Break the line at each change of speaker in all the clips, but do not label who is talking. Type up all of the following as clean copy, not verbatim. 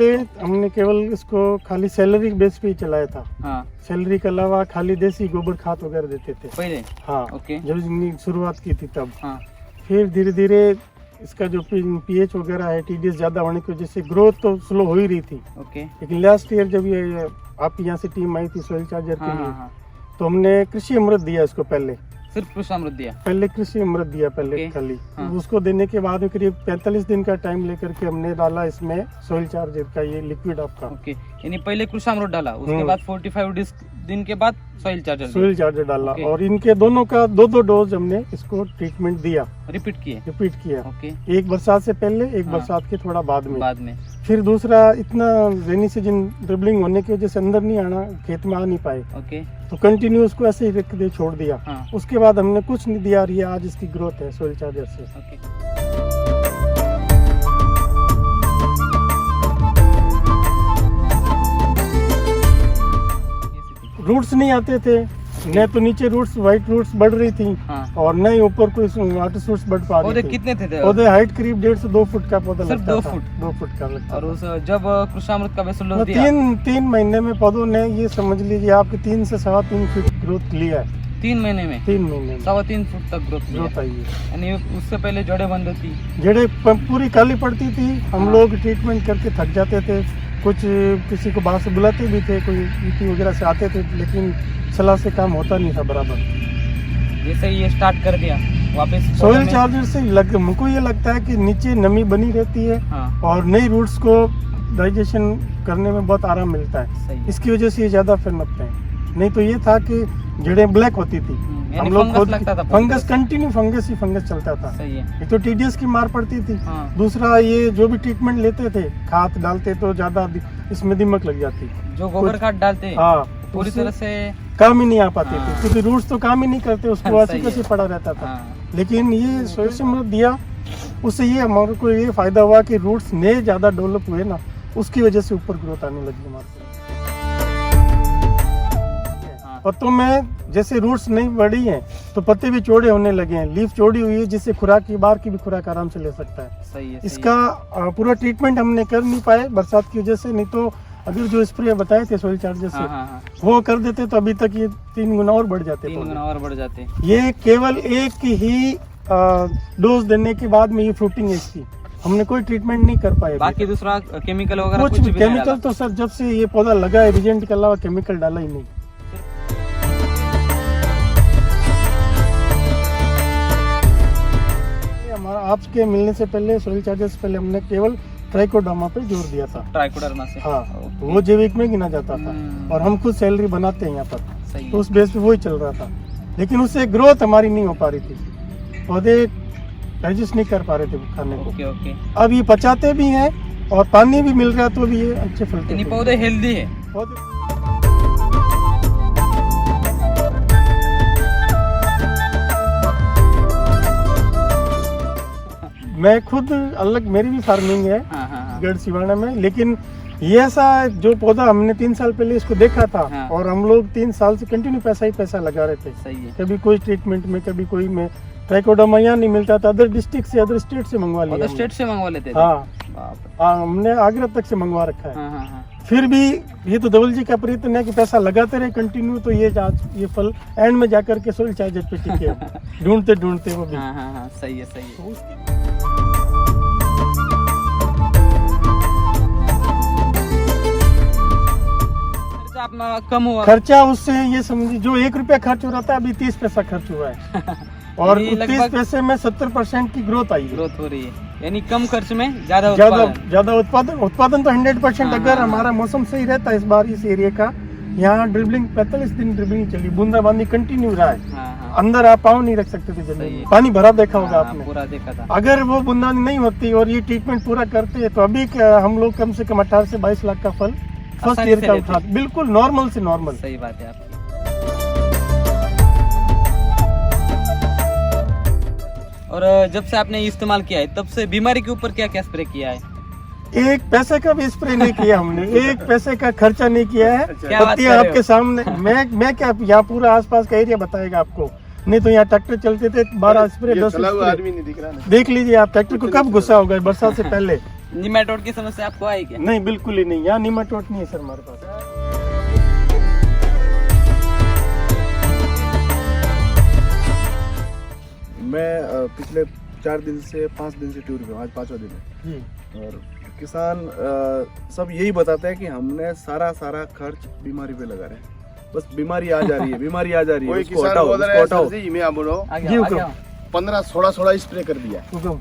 पहले हमने केवल इसको खाली सैलरी बेस पे ही चलाया था।
हाँ
सैलरी के अलावा खाली देसी गोबर खाद वगैरह देते थे
पहले।
हाँ
ओके।
जब इसने शुरुआत की थी तब।
हाँ
फिर धीरे धीरे इसका जो पीएच वगैरह है टीडीएस ज्यादा होने की वजह से ग्रोथ तो स्लो हो ही रही थी।
ओके।
लेकिन लास्ट ईयर जब ये आपकी यहाँ से टीम आई थी सोइल चार्जर के
हाँ
लिए,
हाँ हाँ
तो हमने कृषि अमृत दिया इसको पहले।
सिर्फ कृषि अमृत दिया।
पहले कृषि अमृत दिया पहले
ओके,
खाली।
हाँ।
उसको देने के बाद में करीब 45 दिन का टाइम लेकर के हमने डाला इसमें सोइल चार्जर का ये लिक्विड आपका।
ओके, यानी पहले कृषि अमृत डाला, उसके
हम्म।
बाद 45 दिन के बाद सॉइल चार्जर
सोइल चार्जर डाला
ओके।
और इनके दोनों का दो डोज हमने इसको ट्रीटमेंट दिया,
रिपीट किए।
रिपीट किया।
ओके,
एक बरसात से पहले, एक
हाँ।
बरसात के थोड़ा बाद में। फिर दूसरा इतना रेनी सीजन ड्रिबलिंग होने की वजह से अंदर नहीं आना, खेत में आ नहीं पाए,
ओके।
तो कंटिन्यू उसको ऐसे ही रख दे छोड़ दिया।
हाँ।
उसके बाद हमने कुछ नहीं दिया और ये आज इसकी ग्रोथ है सोइल चार्जर से।
ओके।
रूट्स नहीं आते थे, न तो नीचे रूट्स व्हाइट रूट्स बढ़ रही थी
हाँ।
और न ही ऊपर कोई वाटर सोर्स बढ़ पा
पौधे
रही थी।
कितने थे?
पौधे हाइट करीब 1.5 से 2 फुट का पौधा
सिर्फ
लगता
2
था।
फुट?
2 फुट का लगता
और
था।
उस जब कृषि अमृत का वैसे
तो
दिया
तीन महीने में पौधों ने ये समझ लीजिए आपके 3 से 3.25 फीट ग्रोथ लिया है।
3 महीने में
3 महीने में
3.25 फुट तक ग्रोथ
आई है।
यानी उससे पहले जड़ें बंद थी।
जड़ें पूरी काली पड़ती थी। हम
हाँ।
लोग ट्रीटमेंट करके थक जाते थे, कुछ किसी को बाहर से बुलाते भी थे, कोई ईटी वगैरह से आते थे, लेकिन सलाह से काम होता नहीं था बराबर।
जैसे ये स्टार्ट कर दिया वापस
सोइल चार्जर से मुझको ये लगता है कि नीचे नमी बनी रहती है।
हाँ।
और नई रूट्स को डाइजेशन करने में बहुत आराम मिलता है।
सही है।
इसकी वजह से ये ज्यादा पनपते हैं। नहीं तो ये था कि जड़ें ब्लैक होती थी।
यानी
हम लोग
फंगस
खुद
लगता था
फंगस कंटिन्यू फंगस ही फंगस चलता था।
सही है।
एक तो टीडीएस की मार पड़ती थी।
हाँ।
दूसरा ये जो भी ट्रीटमेंट लेते थे, खाद डालते तो ज्यादा इसमें दीमक लग जाती।
जो गोबर खाद डालते
हाँ,
पूरी
उससे
तरह से
काम ही नहीं आ पाती
हाँ।
थी, क्योंकि रूट्स तो काम ही नहीं करते, उसको
हाँ,
ऐसे
सही
कैसे
है।
पड़ा रहता था।
हाँ।
लेकिन ये सोइल अमृत दिया, उससे ये हमारे को ये फायदा हुआ कि रूट्स नए ज्यादा डेवलप हुए ना, उसकी वजह से ऊपर ग्रोथ आने लगी हमारे।
हाँ।
पत्तों में जैसे रूट्स नहीं बढ़ी हैं तो पत्ते भी चौड़े होने लगे हैं, लीफ चौड़ी हुई है, जिससे खुराक की बार की भी खुराक आराम से ले सकता है।
सही है।
इसका पूरा ट्रीटमेंट हमने कर नहीं पाए बरसात की वजह से, नहीं तो अगर जो स्प्रे बताए थे सोइल चार्जर से
हाँ, हाँ, हाँ।
वो कर देते तो अभी तक ये 3 गुना और बढ़ जाते।
3 गुना और बढ़ जाते।
ये केवल एक ही डोज देने के बाद में ये फ्रूटिंग है इसकी, हमने कोई ट्रीटमेंट नहीं कर पाए।
बाकी दूसरा केमिकल वगैरह
कुछ
कुछ भी नहीं
केमिकल
डाला?
तो सर जब से ये पौधा लगा है रिजेंट के अलावा केमिकल डाला ही नहीं। हमारा आपके मिलने से पहले सोइल चार्जर से पहले हमने केवल ट्राइकोडर्मा पे जोर दिया था।
ट्राइकोडर्मा से?
हाँ,
ओके।
वो जैविक में गिना जाता था और हम खुद सैलरी बनाते हैं यहाँ पर,
सही
तो
है।
उस बेस पे वही चल रहा था। लेकिन उससे ग्रोथ हमारी नहीं हो पा रही थी, पौधे डाइजेस्ट नहीं कर पा रहे थे खाने को।
Okay okay.
अब ये पचाते भी हैं और पानी भी मिल रहा है तो भी ये अच्छे फलते
यानी
थे।
पौधे हेल्दी है।
पौधे मैं खुद अलग, मेरी भी फार्मिंग है
हाँ हाँ हाँ।
गढ़ सिवाना में, लेकिन ये ऐसा जो पौधा हमने 3 साल पहले इसको देखा था
हाँ।
और हम लोग 3 साल से कंटिन्यू पैसा ही पैसा लगा रहे थे।
सही है।
कभी कोई ट्रीटमेंट में, कभी कोई में। ट्राइकोडर्मा यहाँ नहीं मिलता था, अदर डिस्ट्रिक्ट से, अदर स्टेट से मंगवा लिया
अदर
हमने।
स्टेट से मंगवा लेते थे?
हाँ
बाप रे।
हाँ, हमने आगरा तक से मंगवा रखा है।
हाँ हाँ हाँ।
फिर भी ये तो धवल जी का प्रयत्न है कि पैसा लगाते रहे कंटिन्यू, तो ये फल एंड में जाकर के सोइल चार्जर पे टिके ढूंढते ढूंढते वो भी।
हाँ हाँ हाँ, सही है सही
तो
है।
उसकी-
खर्चा अपना कम हुआ?
खर्चा उससे ये समझिए जो 1 रुपया खर्च हो रहा था अभी 30 पैसा खर्च हुआ है और
यानी
30
लगभग
पैसे में 70% की ग्रोथ आई है।
ग्रोथ हो रही है, यानी कम खर्च में ज्यादा
ज्यादा
उत्पादन।
ज्यादा उत्पादन तो 100%।
हाँ,
अगर
हाँ,
हमारा मौसम सही रहता है इस बार इस एरिया का, यहाँ ड्रिबलिंग 45 दिन ड्रिबलिंग चली, बूंदाबांदी कंटिन्यू रहा है।
हाँ हाँ
अंदर आप पाँव नहीं रख सकते थे
सही
जमीन
है।
में, पानी भरा देखा होगा
हाँ,
आपने।
पूरा देखा था।
अगर वो बूंदाबांदी नहीं होती और ये ट्रीटमेंट पूरा करते तो अभी हम लोग कम से कम 18 से 22 लाख का फल फर्स्ट
आसानी
ईयर
से
का
लेते।
उठा, बिल्कुल नॉर्मल से नॉर्मल।
सही बात है आपकी। और जब से आपने इस्तेमाल किया है तब से बीमारी के ऊपर क्या क्या स्प्रे किया है?
एक पैसे का भी स्प्रे नहीं किया हमने, एक पैसे का खर्चा नहीं किया है।
क्या बात
पत्तियां
कर रहे
आपके
हो?
सामने, मैं क्या यहाँ पूरा आसपास का एरिया बताएगा आपको, नहीं तो यहाँ ट्रैक्टर चलते थे 12 स्प्रे 10 स्प्रे।
आदमी नहीं दिख रहा ना।
देख लीजिए आप, ट्रैक्टर को कब गुस्सा होगा बरसात से पहले,
निमेटोड की समस्या आपको आई क्या?
नहीं, बिल्कुल ही नहीं, यहाँ निमाटोड नहीं है सर हमारे पास।
मैं पिछले 4 दिन से 5 दिन से टूर पे हूँ, आज 5वां दिन है।
जी।
और किसान सब यही बताते हैं कि हमने सारा खर्च बीमारी पे लगा रहे हैं, बस बीमारी आ जा रही है, बीमारी आ जा रही है,
कोई
उसको
किसान
हटाओ,
बोल रहा
उसको
है
हटाओ।
सर जी मैं बोलो
आगे आओ, आगे आओ।
15-16 स्प्रे कर दिया,
हुक्म।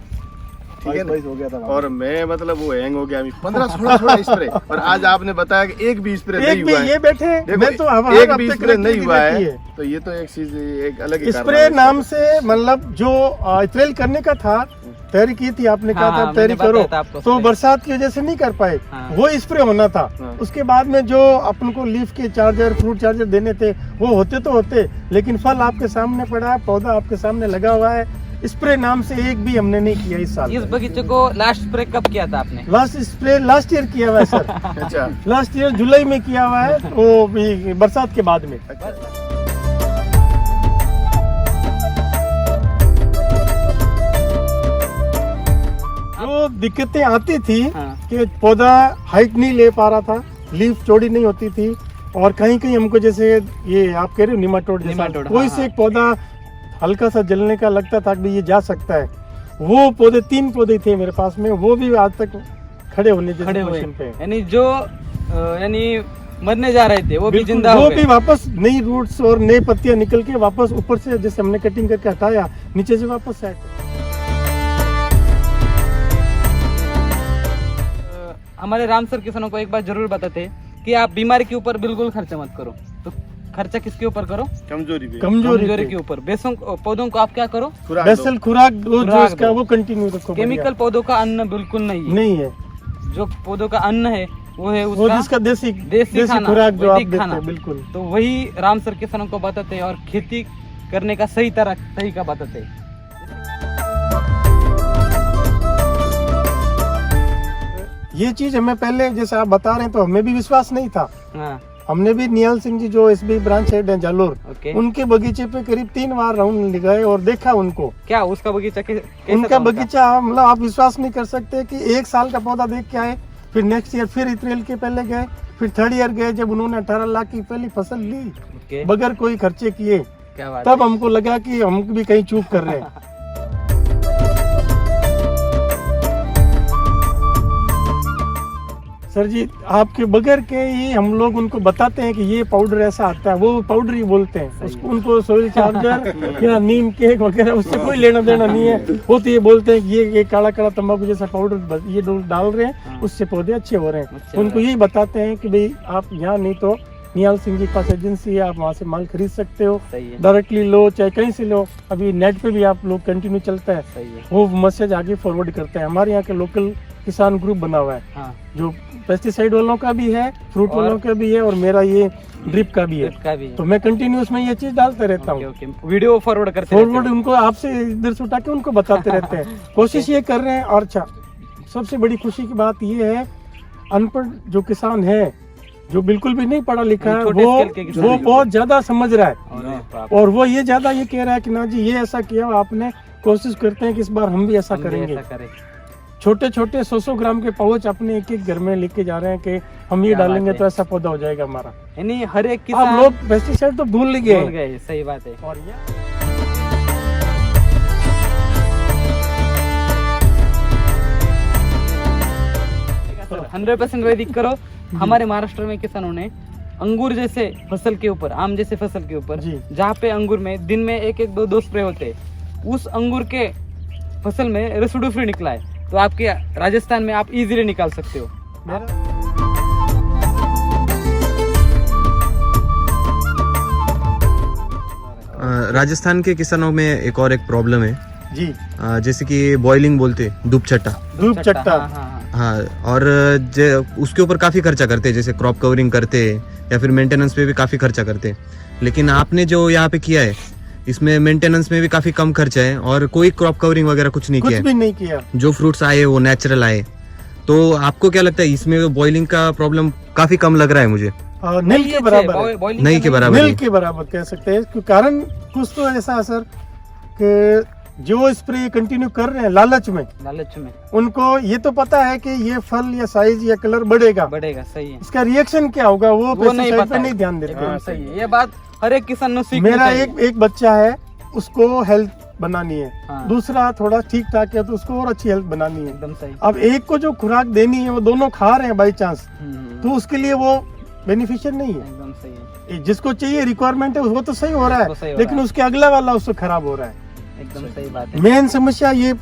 ठीक है ना?
हो गया था
और मैं मतलब वो हैंग हो गया, 15-16 स्प्रे, और आज आपने बताया कि एक भी स्प्रे नहीं
एक भी
हुआ है।
ये बैठे,
देखो,
मैं तो हर
एक
हफ्ते
भी स्प्रे
कलेक्टर
नहीं
की
हुआ
बैठी
है, तो ये तो एक चीज, एक अलग ही
स्प्रे
कारण है।
नाम से मतलब जो इथरेल करने का था, तैयारी की थी आपने, कहा
हाँ,
था
हाँ,
तैयारी
मैंने
करो,
बताया था आपको
तो
स्प्रे।
बरसात की वजह से नहीं कर पाए,
हाँ।
वो स्प्रे होना था।
हाँ।
उसके बाद में जो अपन को लीफ के चार्जर, फ्रूट चार्जर देने थे, वो होते तो होते, लेकिन फल आपके सामने पड़ा है, पौधा आपके सामने लगा हुआ है, स्प्रे नाम से एक भी हमने नहीं किया इस साल।
इस बगीचे को लास्ट स्प्रे कब किया था आपने?
लास्ट स्प्रे लास्ट ईयर किया हुआ है सर।
अच्छा,
लास्ट ईयर जुलाई में किया हुआ है, वो भी बरसात के बाद में। जो दिक्कतें आती थी
हाँ।
कि पौधा हाइट नहीं ले पा रहा था, लीफ चौड़ी नहीं होती थी, और कहीं कहीं हमको जैसे ये आप कह रहे हो निमाटोड जैसा,
निमाटोड,
कोई
हाँ,
से एक पौधा हल्का सा जलने का लगता था कि ये जा सकता है। वो पौधे 3 पौधे थे मेरे पास में, वो भी आज तक खड़े होने जैसे
खड़े हुए,
पोजीशन पे हैं।
यानी जो यानी मरने जा रहे थे वो भी
बिल्कुल,
जिंदा हो
वो
गए।
भी वापस नई रूट्स और नई पत्तियां निकल के वापस ऊपर से जैसे हमने कटिंग करके हटाया, नीचे से वापस सेट।
हमारे राम सर किसानों को एक बात जरूर बताते हैं कि आप बीमारी के ऊपर बिल्कुल खर्चा मत करो। तो खर्चा किसके ऊपर करो?
कमजोरी भी
कमजोरी
कमजोरी
पे।
के ऊपर। बेसों पौधों को आप क्या करो?
खुराक दो।
बेसल खुराक दो, जो
खुराक
इसका
दो।
वो कंटिन्यू रखो।
केमिकल पौधों का अन्न बिल्कुल नहीं है।
नहीं है,
जो पौधों का अन्न है वो है
वो
उसका
जिसका देसी
देसी खाना,
खुराक जो आप
वैदिक
देते
खाना।
हैं, बिल्कुल।
तो वही राम सर किसानों को बताते हैं और खेती करने का सही तरीका बताते हैं।
ये चीज हमें पहले जैसे आप बता रहे हैं तो हमें भी विश्वास नहीं था।
हाँ,
हमने भी निहाल सिंह जी जो एसबी ब्रांच हेड है जालोर,
ओके।
उनके बगीचे पे करीब 3 बार राउंड गए और देखा उनको।
क्या उसका बगीचा कैसा
उनका
था
बगीचा मतलब आप विश्वास नहीं कर सकते कि 1 साल का पौधा देख के आए, फिर नेक्स्ट ईयर फिर इथरेल के पहले गए, फिर 3rd ईयर गए जब उन्होंने 18 लाख की पहली फसल ली
ओके,
बगैर कोई खर्चे किए,
क्या बात
तब हमको लगा कि हम भी कहीं चूक कर रहे हैं। सर जी आपके बगैर के ही हम लोग उनको बताते हैं कि ये पाउडर ऐसा आता है, वो पाउडर ही बोलते हैं उसको, उनको सोइल चार्जर या नीम केक वगैरह उससे कोई लेना देना नहीं है। वो तो ये बोलते हैं कि ये काला काला तंबाकू जैसा पाउडर ये डाल रहे हैं, उससे पौधे अच्छे हो रहे हैं। उनको यही बताते हैं कि भाई आप यहाँ नहीं तो निहाल सिंह जी के पास एजेंसी है, आप वहाँ से माल खरीद सकते हो,
सही है,
डायरेक्टली लो चाहे कहीं से लो। अभी नेट पे भी आप लोग कंटिन्यू चलता है,
सही है।
वो मैसेज आगे फॉरवर्ड करते हैं। हमारे यहाँ के लोकल किसान ग्रुप बना हुआ है,
हाँ,
जो पेस्टिसाइड वालों का भी है, फ्रूट
और-
वालों का भी है, और मेरा ये ड्रिप का भी है।
इसका भी है।
तो मैं कंटिन्यूस में ये चीज डालते रहता
ओके,
हूँ।
ओके, वीडियो फॉरवर्ड करते
फॉरवर्ड
रहते हो।
उनको आपसे इधर से उठा के उनको बताते रहते हैं। कोशिश ये कर रहे हैं। और अच्छा, सबसे बड़ी खुशी की बात ये है, अनपढ़ जो किसान है, जो बिल्कुल भी नहीं पढ़ा लिखा है,
छोटे स्केल के किसान
वो बहुत ज्यादा समझ रहा है,
अरे बाप,
और वो ये ज्यादा ये कह रहा है कि ना जी ये ऐसा किया आपने, कोशिश करते हैं कि इस बार हम भी ऐसा
हम भी
करेंगे।
ऐसा करें।
छोटे छोटे 100 ग्राम के पाउच अपने एक एक घर में लेके जा रहे हैं कि हम ये
क्या
डालेंगे
बात है।
तो ऐसा पौधा हो जाएगा हमारा।
यानी हर एक
आप
किसान
लोग पेस्टिसाइड तो भूल ही
बोल
गए।
गए, सही बात है।
और ये
100% वैदिक करो। हमारे महाराष्ट्र में किसानों ने अंगूर जैसे फसल के ऊपर, आम जैसे फसल के ऊपर,
जी।
जहाँ पे अंगूर में दिन में 1-1, 2-2 स्प्रे होते हैं, उस अंगूर के फसल में रेसिड्यू फ्री निकला है। तो आपके राजस्थान में आप इजीली निकाल सकते हो।
मेरा
राजस्थान के किसानों में एक और एक प्रॉब्लम है,
जी
जैसे कि बॉइलिंग बोलते, धूप चट्टा।
धूप चट्टा,
हाँ, हाँ, हाँ।
हाँ, और उसके ऊपर काफ़ी खर्चा करते हैं, जैसे क्रॉप कवरिंग करते हैं या फिर मेंटेनेंस पे भी काफ़ी खर्चा करते हैं। लेकिन आपने जो यहाँ पे किया है, इसमें मेंटेनेंस में भी काफ़ी कम खर्चा है और कोई क्रॉप कवरिंग वगैरह कुछ नहीं
कुछ
किया
भी नहीं किया।
है। जो फ्रूट्स आए वो नेचुरल आए। तो आपको क्या लगता है, इसमें बॉइलिंग का प्रॉब्लम काफ़ी कम लग रहा है मुझे?
नील के बराबर है।
नहीं के बराबर
नील
है।
के बराबर कह सकते हैं। कारण कुछ तो ऐसा है सर कि जो स्प्रे कंटिन्यू कर रहे हैं लालच में,
लालच में
उनको ये तो पता है कि ये फल या साइज या कलर बढ़ेगा,
बढ़ेगा, सही है,
इसका रिएक्शन क्या होगा वो
वो नहीं
पेस्टिसाइड
पता
पे
है।
नहीं ध्यान देते।
एकदम सही है, ये बात हर एक किसान ने सीखनी
मेरा
चाहिए।
एक बच्चा है, उसको हेल्थ बनानी है,
हाँ।
दूसरा थोड़ा ठीक ठाक है तो उसको और अच्छी हेल्थ बनानी है।
एकदम सही।
अब एक को जो खुराक देनी है वो दोनों खा रहे हैं बाई चांस, तो उसके लिए वो बेनिफिशियल नहीं है।
एकदम सही है,
ये जिसको चाहिए रिक्वायरमेंट है वो तो सही हो रहा
वो सही
है,
हो
लेकिन
रहा है।
उसके अगला वाला उससे खराब हो रहा है।
एकदम सही बात है।
मेन समस्या ये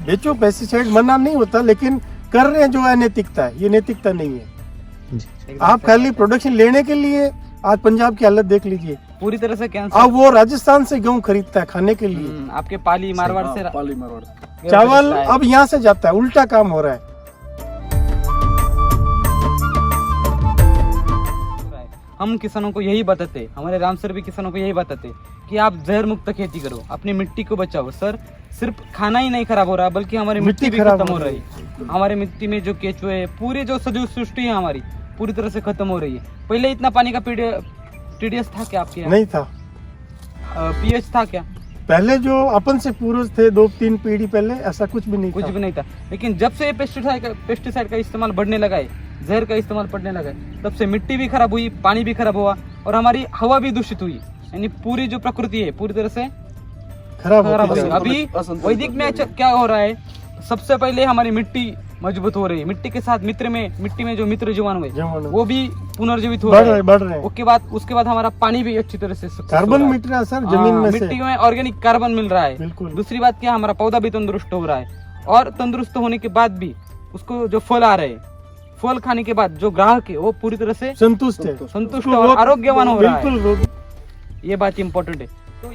बेचो पेस्टिसाइड मना नहीं होता, लेकिन कर रहे हैं जो अनैतिकता है, ये नैतिकता नहीं है।
एकदम
आप
सही
खाली
बात है।
प्रोडक्शन लेने के लिए आज पंजाब की हालत देख लीजिए,
पूरी तरह से कैंसर।
अब वो राजस्थान से गेहूं खरीदता है खाने के लिए,
आपके पाली मारवाड़ से
पाली मारवाड़।
चावल
खरीदता है।
अब यहाँ से जाता है, उल्टा काम हो रहा है।
हम किसानों को यही बताते, हमारे राम सर भी किसानों को यही बताते कि आप जहर मुक्त खेती करो, अपनी मिट्टी को बचाओ। सर सिर्फ खाना ही नहीं खराब हो रहा बल्कि हमारी मिट्टी भी
खराब
खत्म हो रही है। हमारे मिट्टी में जो केचुए है, पूरी जो सजीव सृष्टि है हमारी पूरी तरह से खत्म हो रही है। पहले इतना पानी का टीडीएस था क्या आपके यहाँ?
नहीं था,
पीएच था क्या?
पहले जो अपन से पूर्वज थे 2-3 पीढ़ी पहले ऐसा कुछ भी नहीं
कुछ
था।
भी नहीं था, लेकिन जब से पेस्टिसाइड का इस्तेमाल बढ़ने लगा है, जहर का इस्तेमाल बढ़ने लगा है, तब से मिट्टी भी खराब हुई, पानी भी खराब हुआ और हमारी हवा भी दूषित हुई। यानी पूरी जो प्रकृति है पूरी तरह से
खराब
खराब
होती
हो
जा
गई।
रही
अभी
असंतुलित
वैदिक में क्या हो रहा है, सबसे पहले हमारी मिट्टी मजबूत हो रही है, मिट्टी के साथ मिट्टी में जो मित्र जीवाणु है
जीवाणु।
वो भी पुनर्जीवित हो
बढ़
रहे हैं।
बढ़ रहे हैं।
उसके बाद हमारा पानी भी अच्छी तरह से success हो
कार्बन
रहा है।
मिट रहा है सर जमीन में से,
मिट्टी में ऑर्गेनिक कार्बन मिल रहा है।
बिल्कुल।
दूसरी बात क्या, हमारा पौधा भी तंदुरुस्त हो रहा है और तंदुरुस्त होने के बाद भी उसको जो फल आ रहे हैं, फल खाने के बाद जो ग्राहक है वो पूरी तरह से
संतुष्ट है,
संतुष्ट
उसको
और
रोग-
आरोग्यवान हो रहा है।
बिल्कुल रोग-
ये बात इम्पोर्टेंट है। तो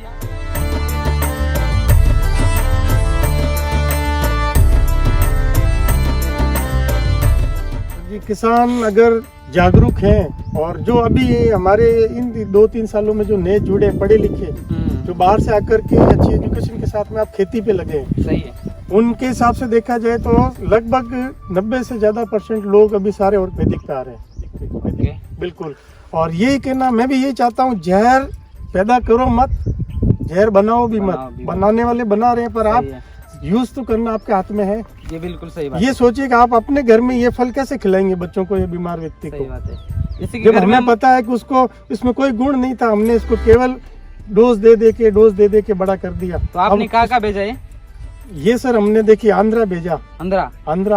ये किसान अगर जागरूक हैं और जो अभी ये हमारे इन 2-3 सालों में जो नए जुड़े पढ़े लिखे जो बाहर से आकर के अच्छी एजुकेशन के साथ में आप खेती पे लगे हैं,
सही है।
उनके हिसाब से देखा जाए तो लगभग 90 से ज्यादा % लोग अभी सारे और वैदिक पे आ रहे हैं।
ओके।
बिल्कुल। और यही कहना मैं भी यही चाहता हूँ, जहर पैदा करो मत, जहर बनाओ भी
बनाओ
मत।
भी
बनाने वाले बना रहे हैं पर आप
सही है।
यूज तो करना आपके हाथ में है।
ये बिल्कुल सही बात
ये
है।
सोचिए कि आप अपने घर में ये फल कैसे खिलाएंगे बच्चों को, ये बीमार व्यक्ति
सही
को,
बात है। जैसे कि
जब
घर में
हमें
हम
पता है कि उसको इसमें कोई गुण नहीं था, हमने इसको केवल डोज दे के बड़ा कर दिया।
तो आपने
अब
कहाँ भेजा है?
ये सर हमने देखिए आंध्रा भेजा, आंध्रा,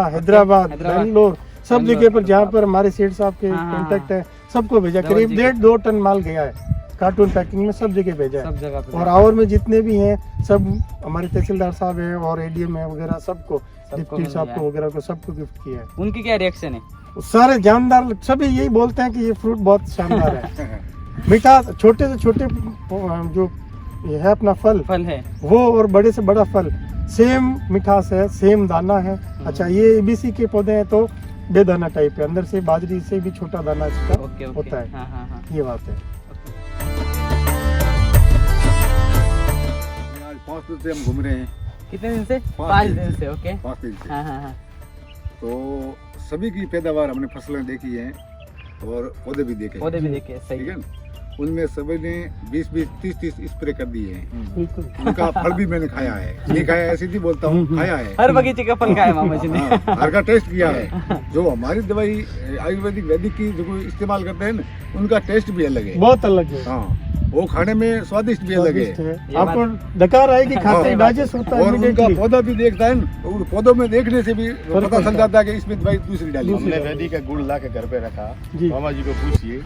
हैदराबाद,
हैदराबाद,
बेंगलोर, सब
बेंगलोर,
जगह पर जहाँ पर हमारे सेठ साहब के
हाँ, हाँ,
कांटेक्ट है सबको भेजा।
धवल
करीब
जी के।
1.5-2 टन माल गया है, कार्टून पैकिंग में सब जगह भेजा है।
सब जगह पे
और आवर में जितने भी हैं सब हमारे तहसीलदार साहब हैं और एडीएम है वगैरह सबको, डिप्टी
मिल
साहब
गया
को
है।
वगैरह को सबको गिफ्ट किया है।
उनकी क्या रिएक्शन है?
सारे जानदार सभी यही बोलते हैं कि ये फ्रूट बहुत शानदार है। मीठा, छोटे से छोटे जो ये है अपना फल
है
वो और बड़े से बड़ा फल, सेम मिठास है, सेम दाना है। अच्छा ये एबीसी के पौधे हैं तो बेदाना टाइप है, अंदर से बाजरी से भी छोटा दाना इसका
ओके ओके।
होता है।
हाँ हाँ हाँ।
ये बात है।
आज 5 दिन से हम घूम रहे हैं,
कितने दिन से?
5
5
दिन
दिन से। ओके।
5 दिन से।
हाँ हाँ हाँ।
तो सभी की पैदावार हमने फसलें देखी हैं और पौधे भी देखे हैं,
पौधे भी देखे, सही
ठीक
है।
है ना? उनमें सभी ने 20-20, 30-30 स्प्रे कर दिए हैं।
बिल्कुल।
उनका फल भी मैंने खाया है, नहीं खाया ऐसे नहीं बोलता हूँ, खाया है।
हर बगीचे का फल खाया मामा जी ने।
हाँ, हर का टेस्ट किया है। जो हमारी दवाई आयुर्वेदिक वैदिक की जो कोई इस्तेमाल करते हैं ना, उनका टेस्ट भी अलग है।
बहुत अलग है,
हाँ, वो खाने में स्वादिष्ट भी अलग
स्वादिष्ट
है।
है। आपको डकार आएगी खाते ही, डाइजेस्ट होता है
और उनका
immediately।
पौधा भी देखता है ना, तो उन पौधों में देखने से भी पता चल जाता है कि इसमें दवाई दूसरी डाली
दूसरी
है।
हमने वैदिक का गुड़ ला के घर पे रखा,
जी।
मामा जी को पूछिए।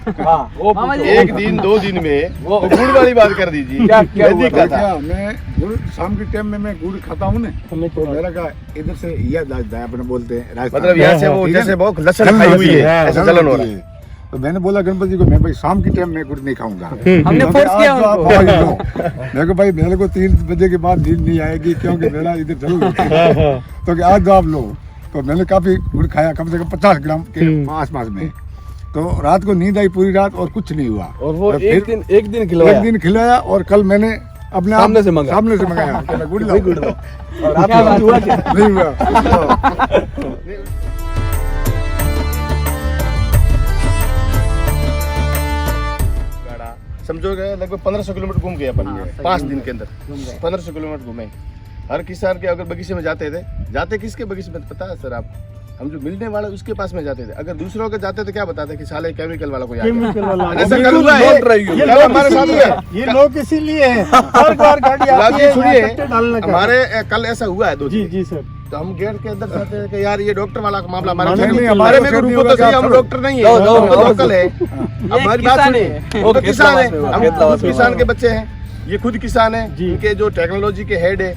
मामा जी
एक दिन 2 दिन में वो गुड़ वाली बात कर दीजिए। वैदिक का था।
क्या मैं गुड़ शाम के टाइम में मैं गुड़ खाता हूँ ना,
हमें
तो
क्या
मेरा का इधर से यह अपने बोलते हैं राजस्थान
मतलब यहाँ से वो
ठीक है?
जैसे बहुत लसन खाई हुई है, ऐसा जलन हो रहा है।
तो मैंने बोला गणपति जी को, मैं भाई शाम के टाइम में गुड़ नहीं खाऊंगा।
हमने
क्योंकि
फोर्स
आज
किया
तो आप
उनको।
आवाज दो। मैं को भाई मेरे को 3 बजे के बाद नींद नहीं आएगी क्योंकि मेरा इधर चल तो कि आज आप लो। तो मैंने काफी गुड़ खाया, कम से कम 50 ग्राम के आसपास में। तो रात को नींद आई पूरी रात और कुछ नहीं हुआ।
और वो
तो
एक दिन खिलवाया
और कल मैंने अपने
सामने से मंगाया
कि मैं गुड़ लाऊं।
और
क्या बात
हुआ
है?
नहीं हुआ।
समझो कि लगभग 1500 किलोमीटर घूम गए अपन
हाँ,
ये
सही
5
घूम
दिन
गए।
के अंदर
घूम गए।
1500 किलोमीटर घूमे। हर किसान के अगर बगीचे में जाते किसके बगीचे में पता है सर आप? हम जो मिलने वाले उसके पास में जाते थे। अगर दूसरों के जाते तो क्या बताते कि साले केमिकल वाला कोई आ गया।
केमिकल वाला
ऐसा
बिल्कुल
कल हुआ है,
लोग- ये
कल
लोग
हमारे साथ
इसीलिए
हुआ है।
ये लोग इसीलिए हैं हर बार गाड़ी आती
गुलाब जी
है
सुनिए,
यहाँ कट्टे डालने का।
हमारे कल ऐसा हुआ है 2
जी
दिन।
जी सर
तो हम गेट के अंदर जाते हैं कि यार ये डॉक्टर वाला मामला हमारे
नहीं,
साथ
नहीं,
नहीं,
हमारे
हमारे में
साथ नहीं
रुको तो
होगा,
सही, हम
चलो।
डॉक्टर नहीं है,
दो,
हम
दो,
लोकल है। अब हमारी बात
किसान
सुनिए,
है।
वो तो किसान है, हम
खेतला
खुद किसान के बच्चे हैं, ये खुद किसान है,
जी।
इनके जो टेक्नोलॉजी के हेड है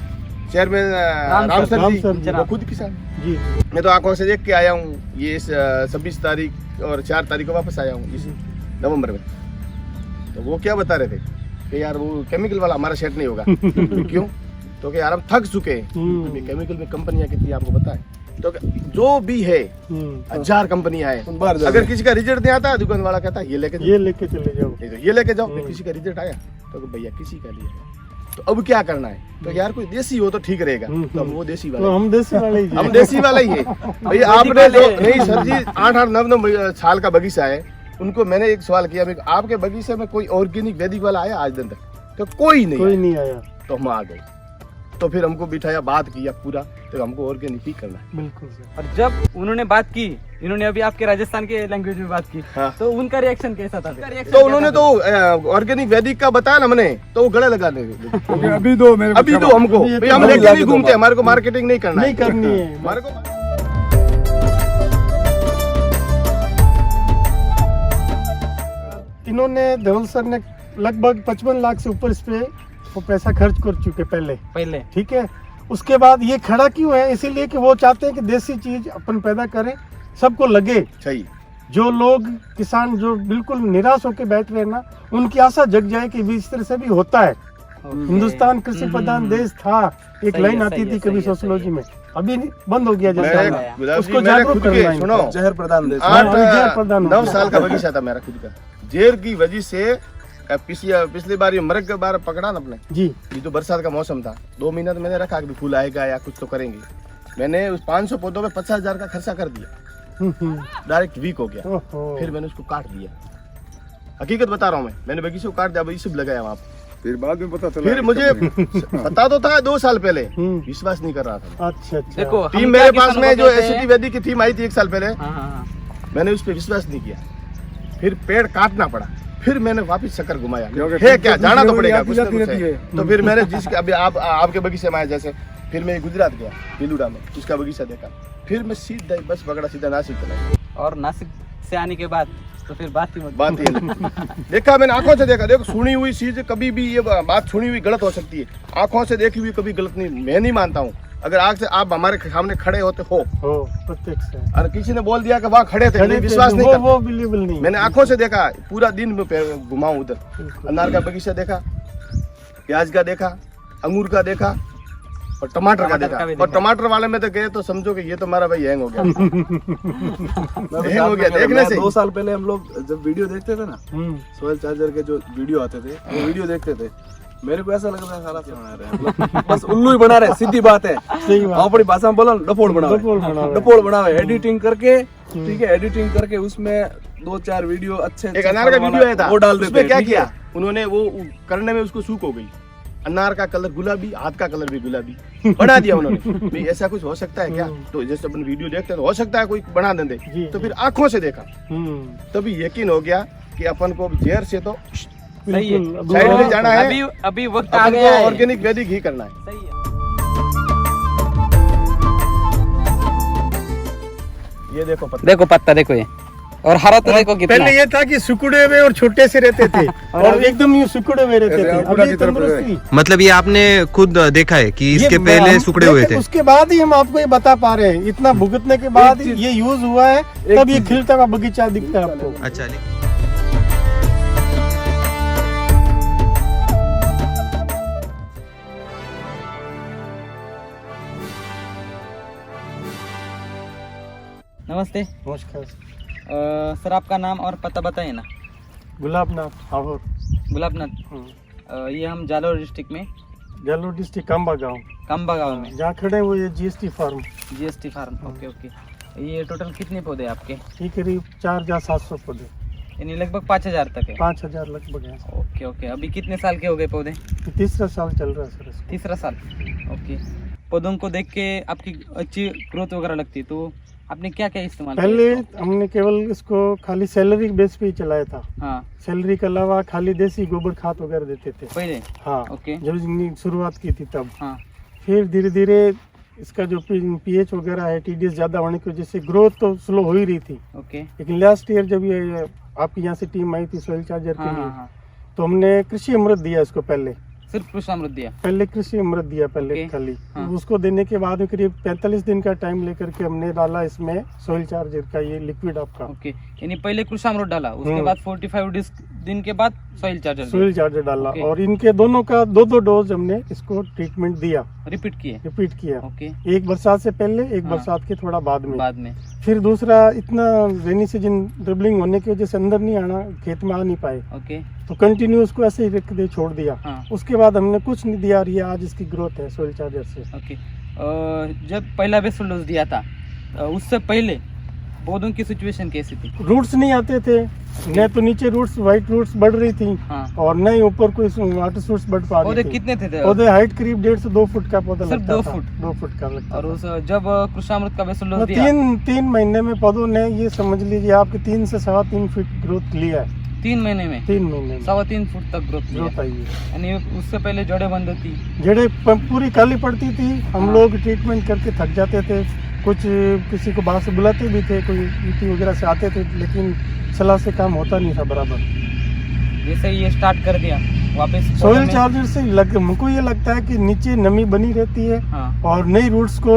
chairman Ram
Ram
sir
sir
ji,
जी।
वो खुद किसान।
जी
मैं तो आंखों से देख के आया हूँ, ये इस 26 तारीख और 4 तारीख को वापस आया हूँ इस नवंबर में। तो वो क्या बता रहे थे कि यार वो केमिकल वाला हमारा सेट नहीं होगा। क्यों? तो कि यार हम थक चुके हैं। केमिकल में कंपनियां कितनी आपको पता है? तो जो भी है 1000 कंपनियां हैं, अगर किसी का रिजल्ट नहीं आता दुकान वाला कहता है ये लेके जाओ,
ये लेके चले जाओ।
नहीं तो ये लेके जाओ। किसी का रिजल्ट आया तो भैया किसी का लिया, तो अब क्या करना है? तो यार कोई देसी हो तो ठीक रहेगा, तो हम वो देसी
तो
वाला
हम देसी वाले ही
हम देसी वाला ही है भैया। आपने जो नहीं सर जी 8-8 9 साल का बगीचा है, उनको मैंने एक सवाल किया, आपके बगीचे में कोई ऑर्गेनिक वैदिक वाला आया आज दिन तक? तो कोई
कोई नहीं आया।
तो हम आ गए, तो फिर हमको बिठाया, बात किया पूरा, तो हमको ऑर्गेनिक ही करना है।
बिल्कुल सर।
और जब उन्होंने बात की, इन्होंने अभी आपके राजस्थान के लैंग्वेज में बात की,
हाँ।
तो उनका रिएक्शन कैसा था?
तो उन्होंने तो ऑर्गेनिक वैदिक का बताया ना मैंने, तो वो गले लगाने लगे।
क्योंकि अभी दो मेरे को
अभी तो
क्षमा।
हमको
अभी ये
भाई
तो
हम
हम
लेके नहीं घूमते, हमारे को मार्केटिंग नहीं करना
नहीं करनी है।
हमारे को
इन्होंने धवल सर ने लगभग 55 लाख से ऊपर इस पे वो पैसा खर्च कर चुके पहले। ठीक है, उसके बाद ये खड़ा क्यों है? इसीलिए कि वो चाहते हैं कि देसी चीज अपन पैदा करें, सबको लगे।
सही।
जो लोग किसान जो बिल्कुल निराश होकर बैठ रहे हैं ना, उनकी आशा जग जाए कि भी इस तरह से भी होता है। हिंदुस्तान कृषि प्रधान देश था, एक
सही
लाइन
है,
आती
सही
थी
है,
कभी
सही है,
सोशियोलॉजी में, अभी बंद हो गया
मैं
जैसे
गुलाब जी,
उसको
मैंने
जागरूक
खुद
करना
के
है
सुनो
इनको।
जहर प्रधान देश।
9
8-9 साल का बगीचा था मेरा खुद का। जेर की वजह से पिछली बार ये मरग का बार पकड़ा ना अपने,
जी
ये तो बरसात का मौसम था, 2 महीना तो मैंने रखा कि फूल आएगा या कुछ तो करेंगे। मैंने उस 500 पौधों में 50,000 का खर्चा कर दिया, डायरेक्ट वीक हो गया।
ओहो।
फिर मैंने उसको काट दिया, हकीकत बता रहा हूँ मैंने बगीचे को काट दिया, ये सब लगाया वहाँ पे।
फिर बाद में पता चला।
फिर मुझे पता तो था 2 साल पहले,
हम्म।
विश्वास नहीं कर रहा था।
अच्छा अच्छा।
देखो हम
टीम
क्या
मेरे पास
किसानों
में
को
जो
कहते हैं-
एसटी वैदिक की टीम आई थी 1 साल पहले,
हाँ।
मैंने उस पर विश्वास नहीं किया। फिर पेड़ काटना पड़ा, फिर मैंने वापस चक्कर घुमाया,
क्योंकि
है क्या
कुछ
जाना तो
लोग
पड़ेगा
याद
कुछ ना
जाती
कुछ
रहती
है।
है।
तो फिर मैंने जिसके अभी आपके बगीचे में आया, जैसे फिर मैं गुजरात गया बिलुड़ा में, उसका बगीचा देखा, फिर मैं सीधा बस पकड़ा सीधा नासिक चला।
और नासिक से आने के बाद तो फिर बात ही मत
बात ही नहीं। देखा मैंने आंखों से देखा। देखो सुनी हुई चीज कभी भी, ये बात सुनी हुई गलत हो सकती है, आंखों से देखी हुई कभी गलत नहीं। मैं नहीं मानता हूँ, अगर आज से आप हमारे सामने खड़े होते हो
प्रत्यक्ष है।
और किसी ने बोल दिया कि वहाँ खड़े थे, नहीं, विश्वास नहीं करता।
वो बिलीवेबल नहीं।
मैंने आंखों से देखा, पूरा दिन में घुमाऊं उधर, अनार का बगीचा देखा, प्याज का देखा, अंगूर का देखा और टमाटर का देखा।
भी
और टमाटर वाले में तो गए तो समझो कि ये तो हमारा भाई हैंग हो गया। हैंग हो गया देखने से।
2 साल पहले हम लोग जब वीडियो देखते थे ना,
हम्म।
सोयल चार्जर के जो वीडियो आते थे, वो वीडियो देखते थे, मेरे को ऐसा लगता था साला से बना रहे हैं, मतलब बस उल्लू ही बना रहे, सीधी बात है।
सही बात।
हम अपनी भाषा में बोला डपोल बनावे,
डपोल बनावे।
डपोल बनावे, एडिटिंग करके, ठीक है, एडिटिंग करके उसमें 2-4 वीडियो अच्छे
एक अनार का वीडियो आया था,
वो डाल देते
उसमें
हैं,
क्या
ठीक है?
किया उन्होंने, वो करने में उसको सूख हो गई, अनार का कलर गुलाबी, हाथ का कलर भी गुलाबी बना दिया उन्होंने। भाई ऐसा कुछ हो सकता है क्या? तो जैसे अपन वीडियो देखते हैं तो हो सकता है कोई बना दे।
जी,
तो फिर आंखों से देखा,
हम्म।
तभी यकीन हो गया कि अपन को जेर से तो
सही है।
बिल्कुल।
साइड में जाना है,
अभी वक्त आ
अपन
गया
को
है।
ऑर्गेनिक वैदिक ही करना है।
सही है।
ये देखो पत्ता,
देखो पत्ता, देखो ये, और हरा तो देखो कितना।
पहले ये था कि सिकुड़े हुए और छोटे से रहते थे और एकदम ये सिकुड़े हुए रहते थे।
अंकुरा
अभी
की तरफ
तंदुरुस्ती।
मतलब ये आपने खुद देखा है कि इसके
ये
पहले
हम-
सुखड़े हुए
लेकिन
थे?
उसके बाद ही हम आपको ये बता पा रहे हैं, इतना भुगतने के बाद ये यूज हुआ है, तब ये खिलता हुआ बगीचा दिखता है आपको।
अच्छा
नमस्ते
नमस्कार।
सर, आपका नाम और पता बताइए ना।
गुलाबनाथ हावड़,
गुलाबनाथ। ये हम जालोर डिस्ट्रिक्ट में
जालोर डिस्ट्रिक्ट काम्बा गाँव,
कंबा गाँव में,
जहाँ खड़े हैं वो ये GST form.
GST form. Okay okay. ये टोटल कितने पौधे हैं आपके?
ये करीब 4,700 पौधे।
यानी लगभग 5,000 तक है।
5,000 लगभग है।
ओके ओके, अभी कितने साल के हो गए पौधे?
तीसरा साल चल रहा है सर इसको।
तीसरा साल। ओके, पौधों को देख के आपकी अच्छी ग्रोथ वगैरह लगती है, तो आपने क्या क्या इस्तेमाल किया
पहले
इसको?
हमने केवल इसको खाली सैलरी बेस पे ही चलाया था।
हाँ
सैलरी के अलावा खाली देसी गोबर खाद वगैरह देते थे।
पहले।
हाँ
ओके।
जब इसने शुरुआत की थी तब।
हाँ
फिर धीरे धीरे इसका जो पीएच वगैरह है, टीडीएस ज्यादा होने की वजह से ग्रोथ तो स्लो हो ही रही थी।
ओके।
लेकिन लास्ट ईयर जब ये आपकी यहाँ से टीम आई थी सोइल चार्जर के
हाँ
लिए,
हाँ हाँ,
तो हमने कृषि अमृत दिया इसको।
सिर्फ कृषि अमृत दिया?
पहले कृषि अमृत दिया पहले
ओके,
खाली।
हाँ।
उसको देने के बाद में करीब 45 दिन का टाइम लेकर के हमने डाला इसमें सोइल चार्जर का ये लिक्विड आपका।
ओके, यानी पहले कृषि अमृत डाला, उसके
हम्म।
बाद 45 दिन के बाद सॉइल चार्जर
सोइल चार्जर डाला
ओके।
और इनके दोनों का 2-2 डोज हमने इसको ट्रीटमेंट दिया,
रिपीट किए?
रिपीट किया।
ओके,
एक बरसात से पहले, एक
हाँ।
बरसात के थोड़ा बाद में।
बाद में।
फिर दूसरा, इतना रेनी सीजन ड्रिबलिंग होने की वजह से अंदर नहीं आना, खेत में आ नहीं पाए,
ओके।
तो कंटिन्यू उसको ऐसे ही रख दे, छोड़ दिया।
हाँ
उसके बाद हमने कुछ नहीं दिया और ये आज इसकी ग्रोथ है सोइल चार्जर से।
ओके। जब पहला बेसल डोज दिया था, उससे पहले पौधों की सिचुएशन कैसी थी?
रूट्स नहीं आते थे, न तो नीचे रूट्स, वाइट रूट्स बढ़ रही थी
हाँ,
और न ही ऊपर कोई वाटर सूट्स बढ़ पा
पौधे
रही थी।
कितने थे?
पौधे हाइट करीब 1.5 से 2 फुट का पौधा
सिर्फ
लगता
2
था।
फुट?
2 फुट का लगता
और
था।
उस जब कृषि अमृत का बेसल डोज दिया,
3 महीने में पौधों ने, ये समझ लीजिए आपके 3 से 3.25 फीट ग्रोथ लिया है।
3 महीने में
3 महीने में
3.25 फुट तक ग्रोथ लिया,
ग्रोथ आई है।
यानी उससे पहले जड़ें बंद थी?
जड़ें पूरी काली पड़ती थी। हम
हाँ।
लोग ट्रीटमेंट करके थक जाते थे, कुछ किसी को बाहर से बुलाते भी थे, कोई ईटी वगैरह से आते थे, लेकिन सलाह से काम होता नहीं था बराबर।
जैसे ये स्टार्ट कर दिया वापस
सोइल चार्जर से हमको ये लगता है कि नीचे नमी बनी रहती है
हाँ
और नई रूट्स को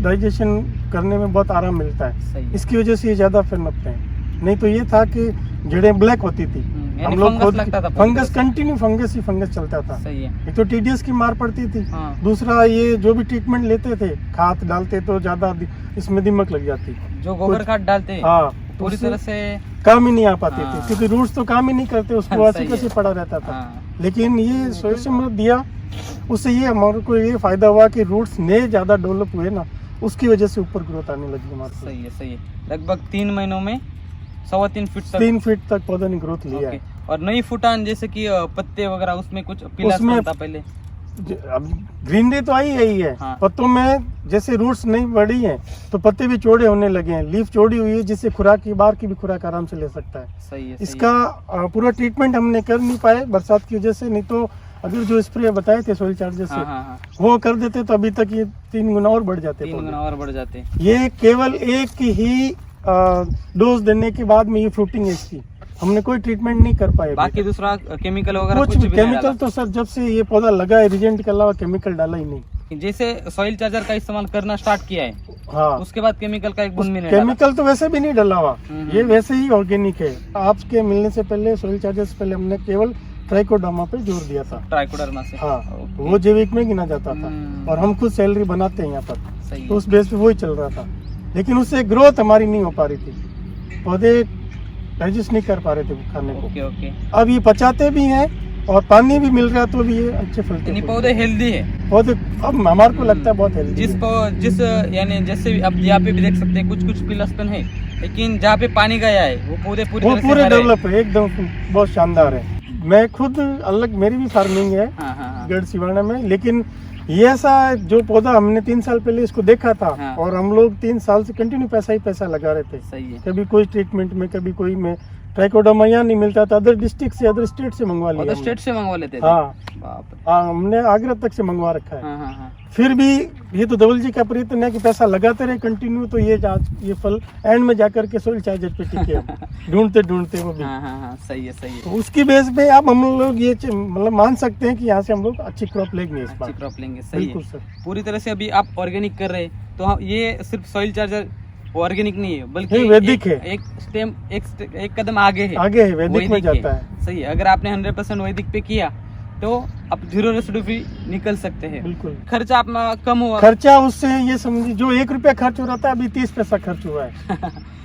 डाइजेशन करने में बहुत आराम मिलता है।
सही है।
इसकी वजह से ये ज्यादा पनपते हैं। नहीं तो ये था कि जड़ें ब्लैक होती थी।
यानी फंगस लगता था पौधे
फंगस,
पे।
कंटिन्यू फंगस ही फंगस चलता था।
सही है।
एक तो टीडीएस की मार पड़ती थी,
हाँ
दूसरा ये जो भी ट्रीटमेंट लेते थे, खाद डालते तो ज्यादा इसमें दिमक लग जाती।
जो गोबर खाद डालते हैं
हाँ,
पूरी
उससे
तरह से
काम ही नहीं आ पाते
हाँ।
थे, क्योंकि रूट्स तो काम ही नहीं करते, उसको
हाँ,
ऐसे
सही
कैसे
है।
पड़ा रहता था।
हाँ
लेकिन ये सोइल से अमृत दिया, उससे ये हमारे को ये फायदा हुआ कि रूट्स नए ज्यादा डेवलप हुए ना, उसकी वजह से ऊपर ग्रोथ आने लगी हमारे को।
सही है, सही है। लगभग 3 महीनों में 3.25 फीट तक
3 फीट तक पौधे ने ग्रोथ लिया
ओके।
है।
और नई फुटान जैसे कि पत्ते वगैरह, उसमें कुछ पीला
उसमें-
था पहले?
अब ग्रीनरी तो आई है
हाँ।
पत्तों में जैसे रूट्स नहीं बढ़ी हैं तो पत्ते भी चौड़े होने लगे हैं, लीफ चौड़ी हुई है, जिससे खुराक की बार की भी खुराक आराम से ले सकता है।
सही है, सही
इसका पूरा ट्रीटमेंट हमने कर नहीं पाए बरसात की वजह से, नहीं तो अगर जो स्प्रे बताए थे सोइल चार्जर
है।
से
हाँ हाँ हाँ,
वो कर देते तो अभी तक ये 3 गुना और बढ़ जाते
3
पौधे।
गुना और बढ़ जाते।
ये केवल एक ही डोज देने के बाद में ये फ्रूटिंग है इसकी, हमने कोई ट्रीटमेंट नहीं कर पाए अभी
बाकी दूसरा केमिकल वगैरह
कुछ
कुछ भी नहीं
केमिकल तो सर जब से ये पौधा लगा है रिजेंट के अलावा केमिकल डाला ही नहीं।
डाला। जैसे सॉइल चार्जर का इस्तेमाल करना स्टार्ट किया है,
हाँ,
उसके बाद केमिकल का एक बूंद भी नहीं डाला।
केमिकल तो वैसे भी नहीं डला हुआ,
हम्म।
ये वैसे ही ऑर्गेनिक है। आपके मिलने से पहले सोइल चार्जर से पहले हमने केवल ट्राइकोडर्मा पे जोर दिया था।
ट्राइकोडर्मा से?
हाँ,
ओके।
वो जैविक में गिना जाता था
हम्म।
और हम खुद सैलरी बनाते हैं यहाँ पर,
सही
तो
है।
उस बेस पे वही चल रहा था, लेकिन उससे ग्रोथ हमारी नहीं हो पा रही थी, पौधे डाइजेस्ट नहीं कर पा रहे थे खाने को।
ओके ओके,
अब ये पचाते भी हैं और पानी भी मिल रहा है तो भी ये अच्छे फलते
यानी
हैं।
पौधे हेल्दी है।
पौधे अब हमारे को लगता है बहुत हेल्दी
जिस यानी जैसे अब यहाँ पे भी देख सकते हैं कुछ कुछ पीलापन है, लेकिन जहाँ पे पानी गया है वो पौधे पूरी
वो
तरह से
पूरे
हरे हैं।
डेवलप है, एकदम बहुत शानदार है। मैं खुद अलग, मेरी भी फार्मिंग है
हाँ हाँ हाँ,
गढ़ सिवाना में, लेकिन ये ऐसा जो पौधा हमने 3 साल पहले इसको देखा था
हाँ।
और हम लोग 3 साल से कंटिन्यू पैसा ही पैसा लगा रहे थे,
सही है।
कभी कोई ट्रीटमेंट में, कभी कोई में। ट्राइकोडर्मा यहाँ नहीं मिलता था, अदर डिस्ट्रिक्ट से, अदर स्टेट से मंगवा लिया
अदर
हमने।
स्टेट से मंगवा लेते थे?
हाँ,
बाप रे।
हमने आगरा तक से मंगवा रखा है।
हाँ हाँ हाँ,
फिर भी ये तो धवल जी का प्रयत्न है कि पैसा लगाते रहे कंटिन्यू, तो ये फल एंड में जाकर के सोइल चार्जर पे टिके हम। ढूंढते वो भी।
हाँ हाँ हाँ, सही है, सही है।
तो उसकी बेस पे आप हम लोग ये मतलब मान सकते हैं कि यहाँ से हम लोग अच्छी क्रॉप लेंगे इस
अच्छी
बार।
क्रॉप लेंगे, सही
बिल्कुल
है।
सर।
पूरी तरह से अभी आप ऑर्गेनिक कर रहे हैं, तो ये सिर्फ सॉइल चार्जर ऑर्गेनिक नहीं है, बल्कि
ये वैदिक है।
एक कदम आगे है।
आगे है, वैदिक में जाता है।
सही है। अगर आपने 100% वैदिक पे किया तो आप 0 रेसिड्यू फ्री निकल सकते हैं।
बिल्कुल।
खर्चा अपना कम हुआ।
खर्चा उससे ये समझिए जो 1 रुपया खर्च हो रहा था अभी 30 पैसा खर्च हुआ है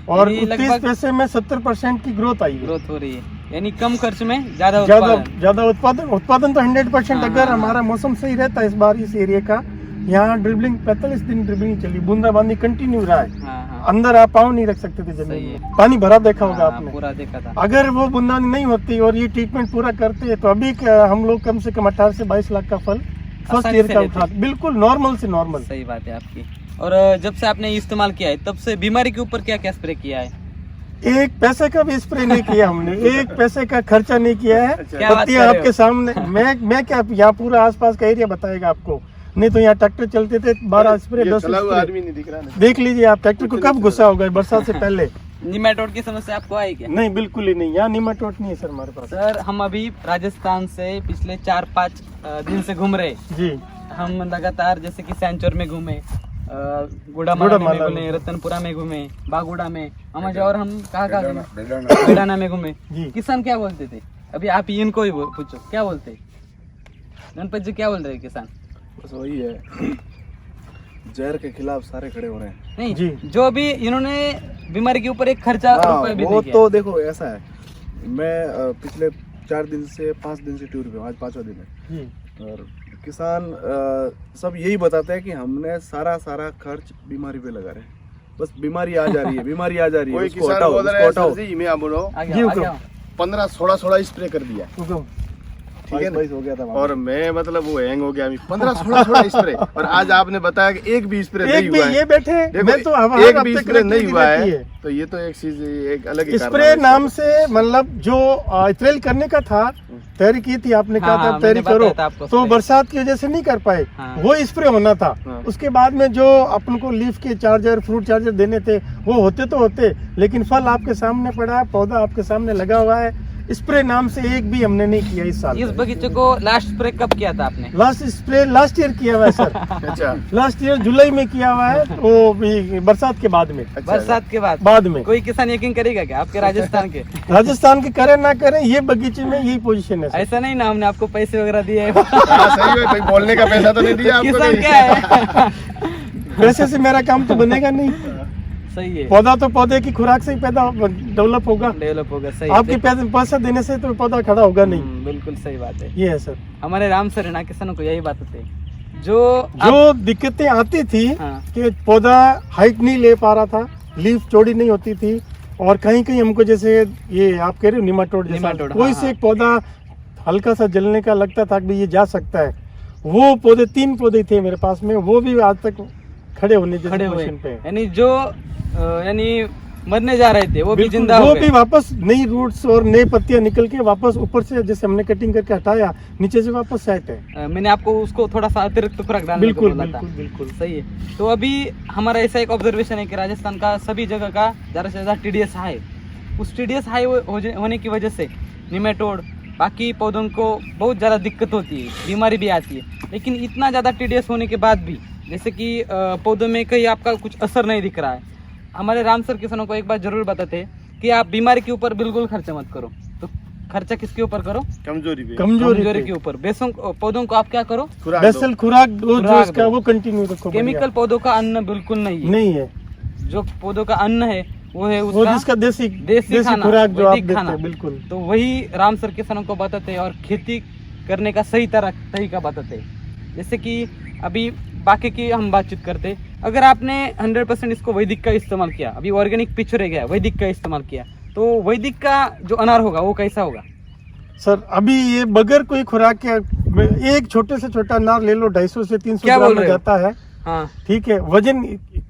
और
यानी
30
लगभग
पैसे में 70% की ग्रोथ आई है।
ग्रोथ हो रही है, यानी कम खर्च में ज्यादा
ज्यादा
उत्पादन।
ज्यादा उत्पादन तो 100%
हाँ,
अगर
हाँ,
हमारा मौसम सही रहता है इस बार इस एरिया का, यहाँ ड्रिबलिंग 45 दिन ड्रिबलिंग चली, बूंदाबांदी कंटिन्यू रहा है।
हाँ हाँ
अंदर आप पाँव नहीं रख सकते थे
सही
जमीन
है।
में, पानी भरा देखा होगा
हाँ,
आपने।
पूरा देखा था।
अगर वो बूंदाबांदी नहीं होती और ये ट्रीटमेंट पूरा करते तो अभी हम लोग कम से कम 18 से 22 लाख का फल फर्स्ट
आसानी
ईयर
से
का
लेते।
उठा, बिल्कुल नॉर्मल से नॉर्मल।
सही बात है आपकी। और जब से आपने इस्तेमाल किया है तब से बीमारी के ऊपर क्या क्या स्प्रे किया है?
एक पैसे का भी स्प्रे नहीं किया हमने, एक पैसे का खर्चा नहीं किया है।
क्या बात
पत्तियां
कर रहे
आपके सामने, मैं क्या यहाँ पूरा आसपास का एरिया बताएगा आपको, नहीं तो यहाँ ट्रैक्टर चलते थे 12 स्प्रे
ये
10
चला हुआ
स्प्रे।
आदमी नहीं दिख रहा ना।
देख लीजिए आप, ट्रैक्टर को कब गुस्सा होगा बरसात से पहले।
निमेटोड की समस्या आपको आई क्या?
नहीं बिल्कुल ही नहीं, यहाँ निमाटोड नहीं है सर हमारे पास।
सर हम अभी राजस्थान से पिछले 4-5 दिन से घूम रहे हैं।
जी
हम लगातार जैसे कि सैंचौर में घूमे,
गुड़ामाला
में घूमे,
में।
रतनपुरा में घूमे, बागुड़ा में, और हम कहाँ कहाँ घूमे?
बेडाना
बेडाना में घूमे।
जी।
किसान क्या बोलते थे? अभी आप ही इनको ही पूछो क्या बोलते? गणपत जी क्या बोल रहे हैं किसान?
बस वही है, जहर के खिलाफ सारे खड़े हो रहे हैं।
नहीं
जी।
जो भी इन्होंने बीमारी के ऊपर एक खर्चा
हाँ,
रुपए भी
वो
नहीं किया।
तो देखो ऐसा है, मैं पिछले 4 दिन से 5 दिन से टूर पे हूँ, आज 5वां दिन है।
जी
और किसान सब यही बताते हैं कि हमने सारा खर्च बीमारी पे लगा रहे हैं, बस बीमारी आ जा रही है, बीमारी आ जा रही है,
कोई
उसको
किसान
हटाओ,
बोल
उसको
रहा है
हटाओ।
सर जी, मैं आप बोलो
आगे
जी,
आओ,
हुक्म।
आगे आओ।
15-16 स्प्रे कर दिया,
हुक्म।
ठीक है ना?
22 हो गया था वहाँ।
और मैं मतलब वो हैंग हो गया, 15-16 स्प्रे। और आज आपने बताया कि एक भी स्प्रे नहीं
एक भी
हुआ है।
ये बैठे,
देखो,
मैं तो हर
एक
हफ्ते
भी स्प्रे
कलेक्टर
नहीं
की
हुआ
रहती
है, तो ये तो एक चीज, एक अलग ही
स्प्रे
कारनामा है
नाम से मतलब जो इत्रेल करने का था, तैयारी की थी आपने, कहा
हाँ,
था
हाँ,
तैयारी
मैंने
करो,
बताया था आपको
तो
स्प्रे।
बरसात की वजह से नहीं कर पाए,
हाँ।
वो स्प्रे होना था।
हाँ।
उसके बाद में जो अपन को लीफ के चार्जर, फ्रूट चार्जर देने थे वो होते तो होते, लेकिन फल आपके सामने पड़ा है, पौधा आपके सामने लगा हुआ है, स्प्रे नाम से एक भी हमने नहीं किया इस साल।
इस बगीचे को लास्ट स्प्रे कब किया था आपने?
लास्ट स्प्रे लास्ट ईयर किया हुआ है सर,
अच्छा
लास्ट ईयर जुलाई में किया हुआ है, वो भी बरसात के बाद में,
अच्छा।
बरसात के बाद
बाद में।
कोई किसान यकीन करेगा क्या आपके राजस्थान के?
राजस्थान के करे ना करे, ये बगीचे में यही पोजीशन है सर।
ऐसा नहीं ना हमने आपको पैसे वगैरह दिए हैं।
हाँ, सही है, कोई बोलने का पैसा तो नहीं दिया आपको
किसान
कहीं?
क्या है?
पैसे से मेरा काम तो बनेगा नहीं,
सही है,
पौधा तो पौधे की खुराक से ही पैदा डेवलप होगा,
डेवलप होगा। सही है,
आपके
देखो।
पैसा देने से तो पौधा खड़ा होगा नहीं।
बिल्कुल सही बात है।
ये है सर,
हमारे राम सर है ना, किसानों को यही बात होती है। जो
जो दिक्कतें आती थी
हाँ।
कि पौधा हाइट नहीं ले पा रहा था, लीफ चौड़ी नहीं होती थी, और कहीं कहीं हमको जैसे ये आप कह रहे हो निमाटोड जैसा,
निमाटोड,
कोई
हाँ,
से
हाँ।
एक पौधा हल्का सा जलने का लगता था कि ये जा सकता है, वो पौधे 3 पौधे थे मेरे पास में, वो भी आज तक खड़े होने जैसे
खड़े हुए,
पोजीशन पे हैं।
यानी जो यानी मरने जा रहे थे वो भी
बिल्कुल,
जिंदा हो
वो
गए।
भी वापस नई रूट्स और नई पत्तियां निकल के वापस ऊपर से जैसे हमने कटिंग करके हटाया, नीचे से वापस सेट है।
मैंने आपको उसको थोड़ा सा अतिरिक्त खुराक डालने को
बिल्कुल
बोला था।
बिल्कुल बिल्कुल।
सही है। तो अभी हमारा ऐसा एक ऑब्जर्वेशन है कि राजस्थान का सभी जगह का ज़्यादा से ज़्यादा TDS हाई, उस TDS हाई होने की वजह से निमेटोड बाकी पौधों को बहुत ज़्यादा दिक्कत होती है, बीमारी भी आती है। लेकिन इतना ज़्यादा TDS होने के बाद भी जैसे कि पौधों में कहीं आपका कुछ असर नहीं दिख रहा है। हमारे राम सर किसानों को एक बात जरूर बताते हैं कि आप बीमारी के ऊपर बिल्कुल खर्चा मत करो। तो खर्चा किसके ऊपर करो?
कमजोरी पे,
कमजोरी
के ऊपर। पौधों को आप क्या करो?
खुराक दो।
बेसल खुराक जो
खुराक
इसका
दो।
वो कंटिन्यू रखो।
केमिकल पौधों का अन्न बिल्कुल नहीं है।
नहीं है,
जो पौधों का अन्न है वो है
वो
उसका
जिसका देसी
खाना,
खुराक जो आप
वैदिक
देते
खाना।
हैं, बिल्कुल।
तो वही राम सर किसानों को बताते हैं और खेती करने का सही तरीका बताते हैं। जैसे कि अभी बाकी की हम बातचीत करते हैं, अगर आपने 100% इसको वैदिक का इस्तेमाल किया, अभी ऑर्गेनिक पीछे रह गया, वैदिक का इस्तेमाल किया, तो वैदिक का जो अनार होगा वो कैसा होगा?
सर अभी ये बगैर कोई खुराक के एक छोटे से छोटा अनार ले लो, 250 से 300
क्या
ग्राम
बोल
में
रहे हो?
जाता है।
हाँ,
ठीक है, वजन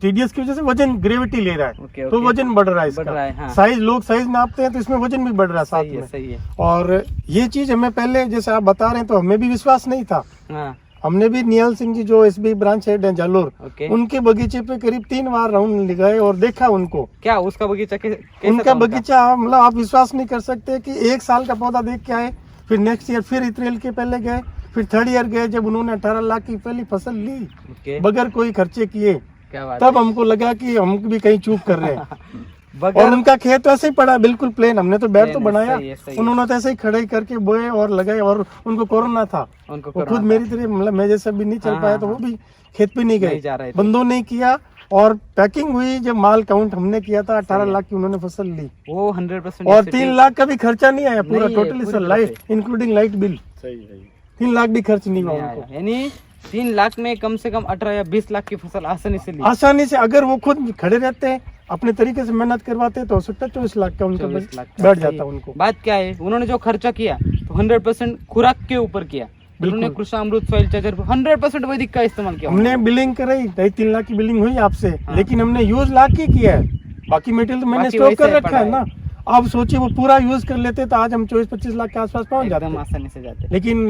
TDS की वजह से वजन ग्रेविटी ले रहा है,
ओके,
तो
ओके।
वजन बढ़ रहा है
बढ़ रहा है,
इसका।
हाँ।
साइज लोग साइज नापते हैं तो इसमें वजन भी बढ़ रहा है साथ
सही है,
में।
सही है।
और ये चीज हमें पहले जैसे आप बता रहे हैं तो हमें भी विश्वास नहीं था।
हाँ,
हमने भी निहाल सिंह जी जो SB ब्रांच हेड हैं जालोर,
ओके।
उनके बगीचे पे करीब 3 बार राउंड लगाए और देखा उनको।
क्या उसका बगीचा कैसा
उनका
था
बगीचा मतलब आप विश्वास नहीं कर सकते कि 1 साल का पौधा देख के आए, फिर नेक्स्ट ईयर फिर इत्रेल के पहले गए, फिर 3rd ईयर गए जब उन्होंने 18 लाख की पहली फसल ली
ओके,
बगैर कोई खर्चे किए,
क्या बात
तब हमको लगा कि हम भी कहीं चूक कर रहे हैं।
है।
और
बगैर
उनका खेत वैसे ही पड़ा बिल्कुल प्लेन, हमने तो बैठ तो
प्लेन है,
बनाया,
सही है, सही है।
उन्होंने तो ऐसे ही खड़े करके बोए और लगाए, और उनको कोरोना था,
उनको
वो
करना
खुद मेरी तरह मतलब मैं जैसे भी नहीं चल
हाँ,
पाया,
हाँ,
तो वो
हाँ।
भी खेत पे नहीं
नहीं
गए,
जा रहे थे।
बंदों ने किया, और पैकिंग हुई जब माल काउंट हमने किया था 18
है।
लाख की उन्होंने फसल ली,
वो 100%
और 3 लाख का भी खर्चा नहीं आया पूरा
नहीं है,
टोटली
पूरी
सर,
तरह
लाइट इंक्लूडिंग लाइट बिल
सही है।
3 लाख भी खर्च नहीं हुआ
नहीं
उनको।
आया। यानी 3 लाख में कम से कम 18 या 20 लाख की फसल आसानी से ली।
आसानी से अगर वो खुद खड़े रहते हैं अपने तरीके से मेहनत करवाते हैं तो हो सकता है 24 लाख का उनका
24 लाख
बैठ जाता उनको।
बात क्या है, उन्होंने जो खर्चा किया तो 100% खुराक के ऊपर किया। उन्होंने कृषि अमृत सॉइल चार्जर 100% वैदिक का इस्तेमाल किया।
हमने बिलिंग कराई 2.5-3 लाख की बिलिंग हुई आपसे, लेकिन हमने यूज लाख की किया है, बाकी मेटेरियल तो मैंने
बाकी
स्टॉक
वैसे
कर रखा
पड़ा
है ना। आप सोचिए वो पूरा यूज कर लेते तो आज हम 24-25 लाख के आसपास पहुंच जाते,
एकदम आसानी से जाते।
लेकिन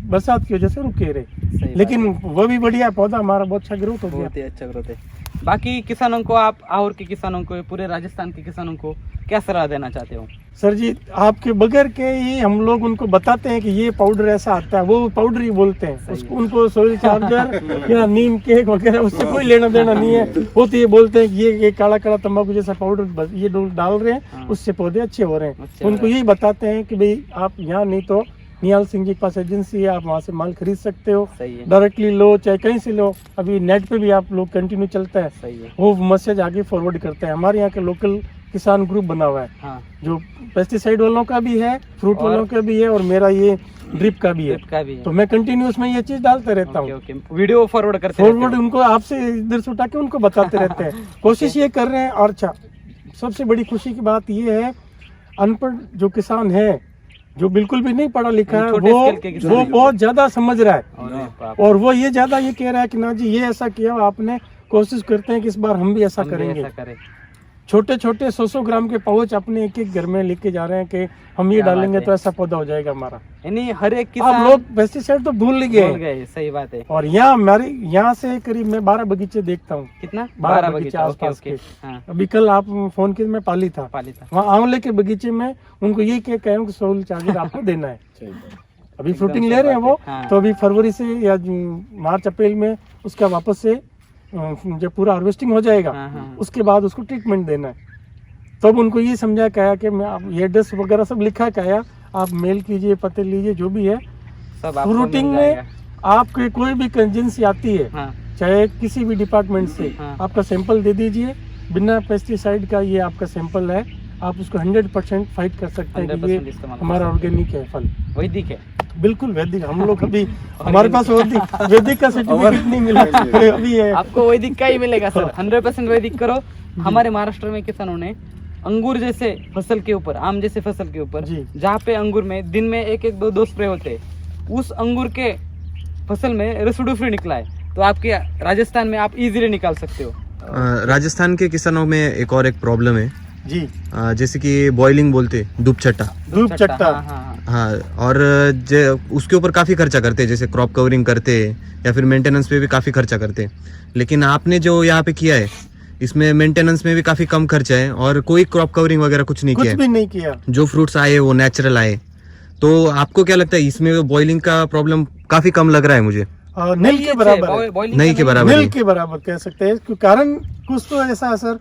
बरसात की वजह से रुके रहे।
सही
लेकिन वो भी बढ़िया पौधा हमारा बहुत अच्छा ग्रोथ हो गया।
बहुत ही अच्छा ग्रोथ है। बाकी किसानों को आप और के किसानों को, पूरे राजस्थान के किसानों को क्या सलाह देना चाहते हो?
सर जी आपके बगैर के ही हम लोग उनको बताते हैं कि ये पाउडर ऐसा आता है, वो पाउडर ही बोलते हैं उसको, उनको सोइल चार्जर या नीम केक वगैरह उससे कोई लेना देना नहीं है। वो तो ये बोलते हैं कि ये काला काला तंबाकू जैसा पाउडर ये डाल रहे हैं उससे पौधे अच्छे हो रहे हैं। उनको यही बताते हैं कि भाई आप यहाँ नहीं तो निहाल सिंह जी के पास एजेंसी है, आप वहाँ से माल खरीद सकते हो,
सही है,
डायरेक्टली लो चाहे कहीं से लो। अभी नेट पे भी आप लोग कंटिन्यू चलता है,
सही है।
वो मैसेज आगे फॉरवर्ड करते हैं। हमारे यहाँ के लोकल किसान ग्रुप बना हुआ है
हाँ,
जो पेस्टिसाइड वालों का भी है, फ्रूट
और-
वालों का भी है और मेरा ये ड्रिप का भी है।
ड्रिप का भी है।
तो मैं कंटिन्यूस में ये चीज डालते रहता
ओके
हूँ।
ओके, वीडियो फॉरवर्ड करते
फॉरवर्ड
रहते हो।
उनको आपसे इधर से उठा के उनको बताते रहते हैं। कोशिश ये कर रहे हैं। और अच्छा सबसे बड़ी खुशी की बात ये है अनपढ़ जो किसान है जो बिल्कुल भी नहीं पढ़ा लिखा है
छोटे स्केल के किसान
वो
हैं।
बहुत ज्यादा समझ रहा है
अरे बाप,
और वो ये ज्यादा ये कह रहा है कि ना जी ये ऐसा किया आपने, कोशिश करते हैं कि इस बार हम भी ऐसा
हम भी
करेंगे।
ऐसा करें।
छोटे छोटे 100 ग्राम के पाउच अपने एक एक घर में लेके जा रहे हैं कि हम ये
क्या
डालेंगे
बात है।
तो ऐसा पौधा हो जाएगा हमारा।
यानी हर एक
अब
किसान
लोग पेस्टिसाइड तो भूल ही
बोल
गए।
गए, सही बात है।
और यहाँ हमारे यहाँ से करीब मैं 12 बगीचे देखता हूँ।
कितना?
12
बगीचे
बगीचे
ओके
आसपास
ओके।
के।
हाँ,
अभी कल आप फोन किए मैं पाली था,
पाली था।
वहाँ आंवले के बगीचे में उनको ये कह हूँ कि सोल चार्जर आपको देना है। अभी फ्रूटिंग ले रहे हैं वो,
हाँ।
तो अभी फरवरी से या मार्च अप्रैल में उसका वापस से जब पूरा हार्वेस्टिंग हो जाएगा
हाँ, हाँ।
उसके बाद उसको ट्रीटमेंट देना है। तब उनको ये समझा क्या कि मैं आप ये एड्रेस वगैरह सब लिखा क्या, आप मेल कीजिए, पते लीजिए, जो भी है।
सब आपको
फ्रूटिंग
मिल
में
जाएगा।
आपके कोई भी कंजेंसी आती है
हाँ,
चाहे किसी भी डिपार्टमेंट से,
हाँ।
आपका सैंपल दे दीजिए, बिना पेस्टिसाइड का ये आपका सैंपल है, आप उसको 100% फाइट कर सकते हैं कि
100%
ये
इस्तेमाल कर
हमारा
सकते
ऑर्गेनिक है फल।
वैदिक है।
बिल्कुल वैदिक। हम लोग अभी हमारे पास वैदिक का सर्टिफिकेट नहीं मिला अभी है।
आपको वैदिक का ही मिलेगा सर। 100% वैदिक करो। हमारे महाराष्ट्र में किसानों ने अंगूर जैसे फसल के ऊपर, आम जैसे फसल के ऊपर,
जी।
जहाँ पे अंगूर में दिन में 1-2 स्प्रे होते हैं, उस अंगूर के फसल में रेसिड्यू फ्री निकला है। तो आपके राजस्थान में आप इजीली निकाल सकते हो।
राजस्थान के किसानों में एक प्रॉब्लम है
जी,
जैसे कि बॉइलिंग बोलते धूप छट्टा।
धूप चट्टा।
हाँ, हाँ, हाँ।
हाँ, और उसके ऊपर काफ़ी खर्चा करते हैं, जैसे क्रॉप कवरिंग करते हैं या फिर मेंटेनेंस पे भी काफ़ी खर्चा करते हैं। लेकिन आपने जो यहाँ पे किया है इसमें मेंटेनेंस में भी काफ़ी कम खर्चा है और कोई क्रॉप कवरिंग वगैरह कुछ नहीं
कुछ
किया
भी नहीं किया।
है। जो फ्रूट्स आए वो नेचुरल आए। तो आपको क्या लगता है इसमें बॉइलिंग का प्रॉब्लम काफ़ी कम लग रहा है मुझे?
नील के बराबर है।
बॉइलिंग
नहीं
का
के बराबर
नील
है।
के बराबर कह सकते हैं। क्यों कारण कुछ तो ऐसा है सर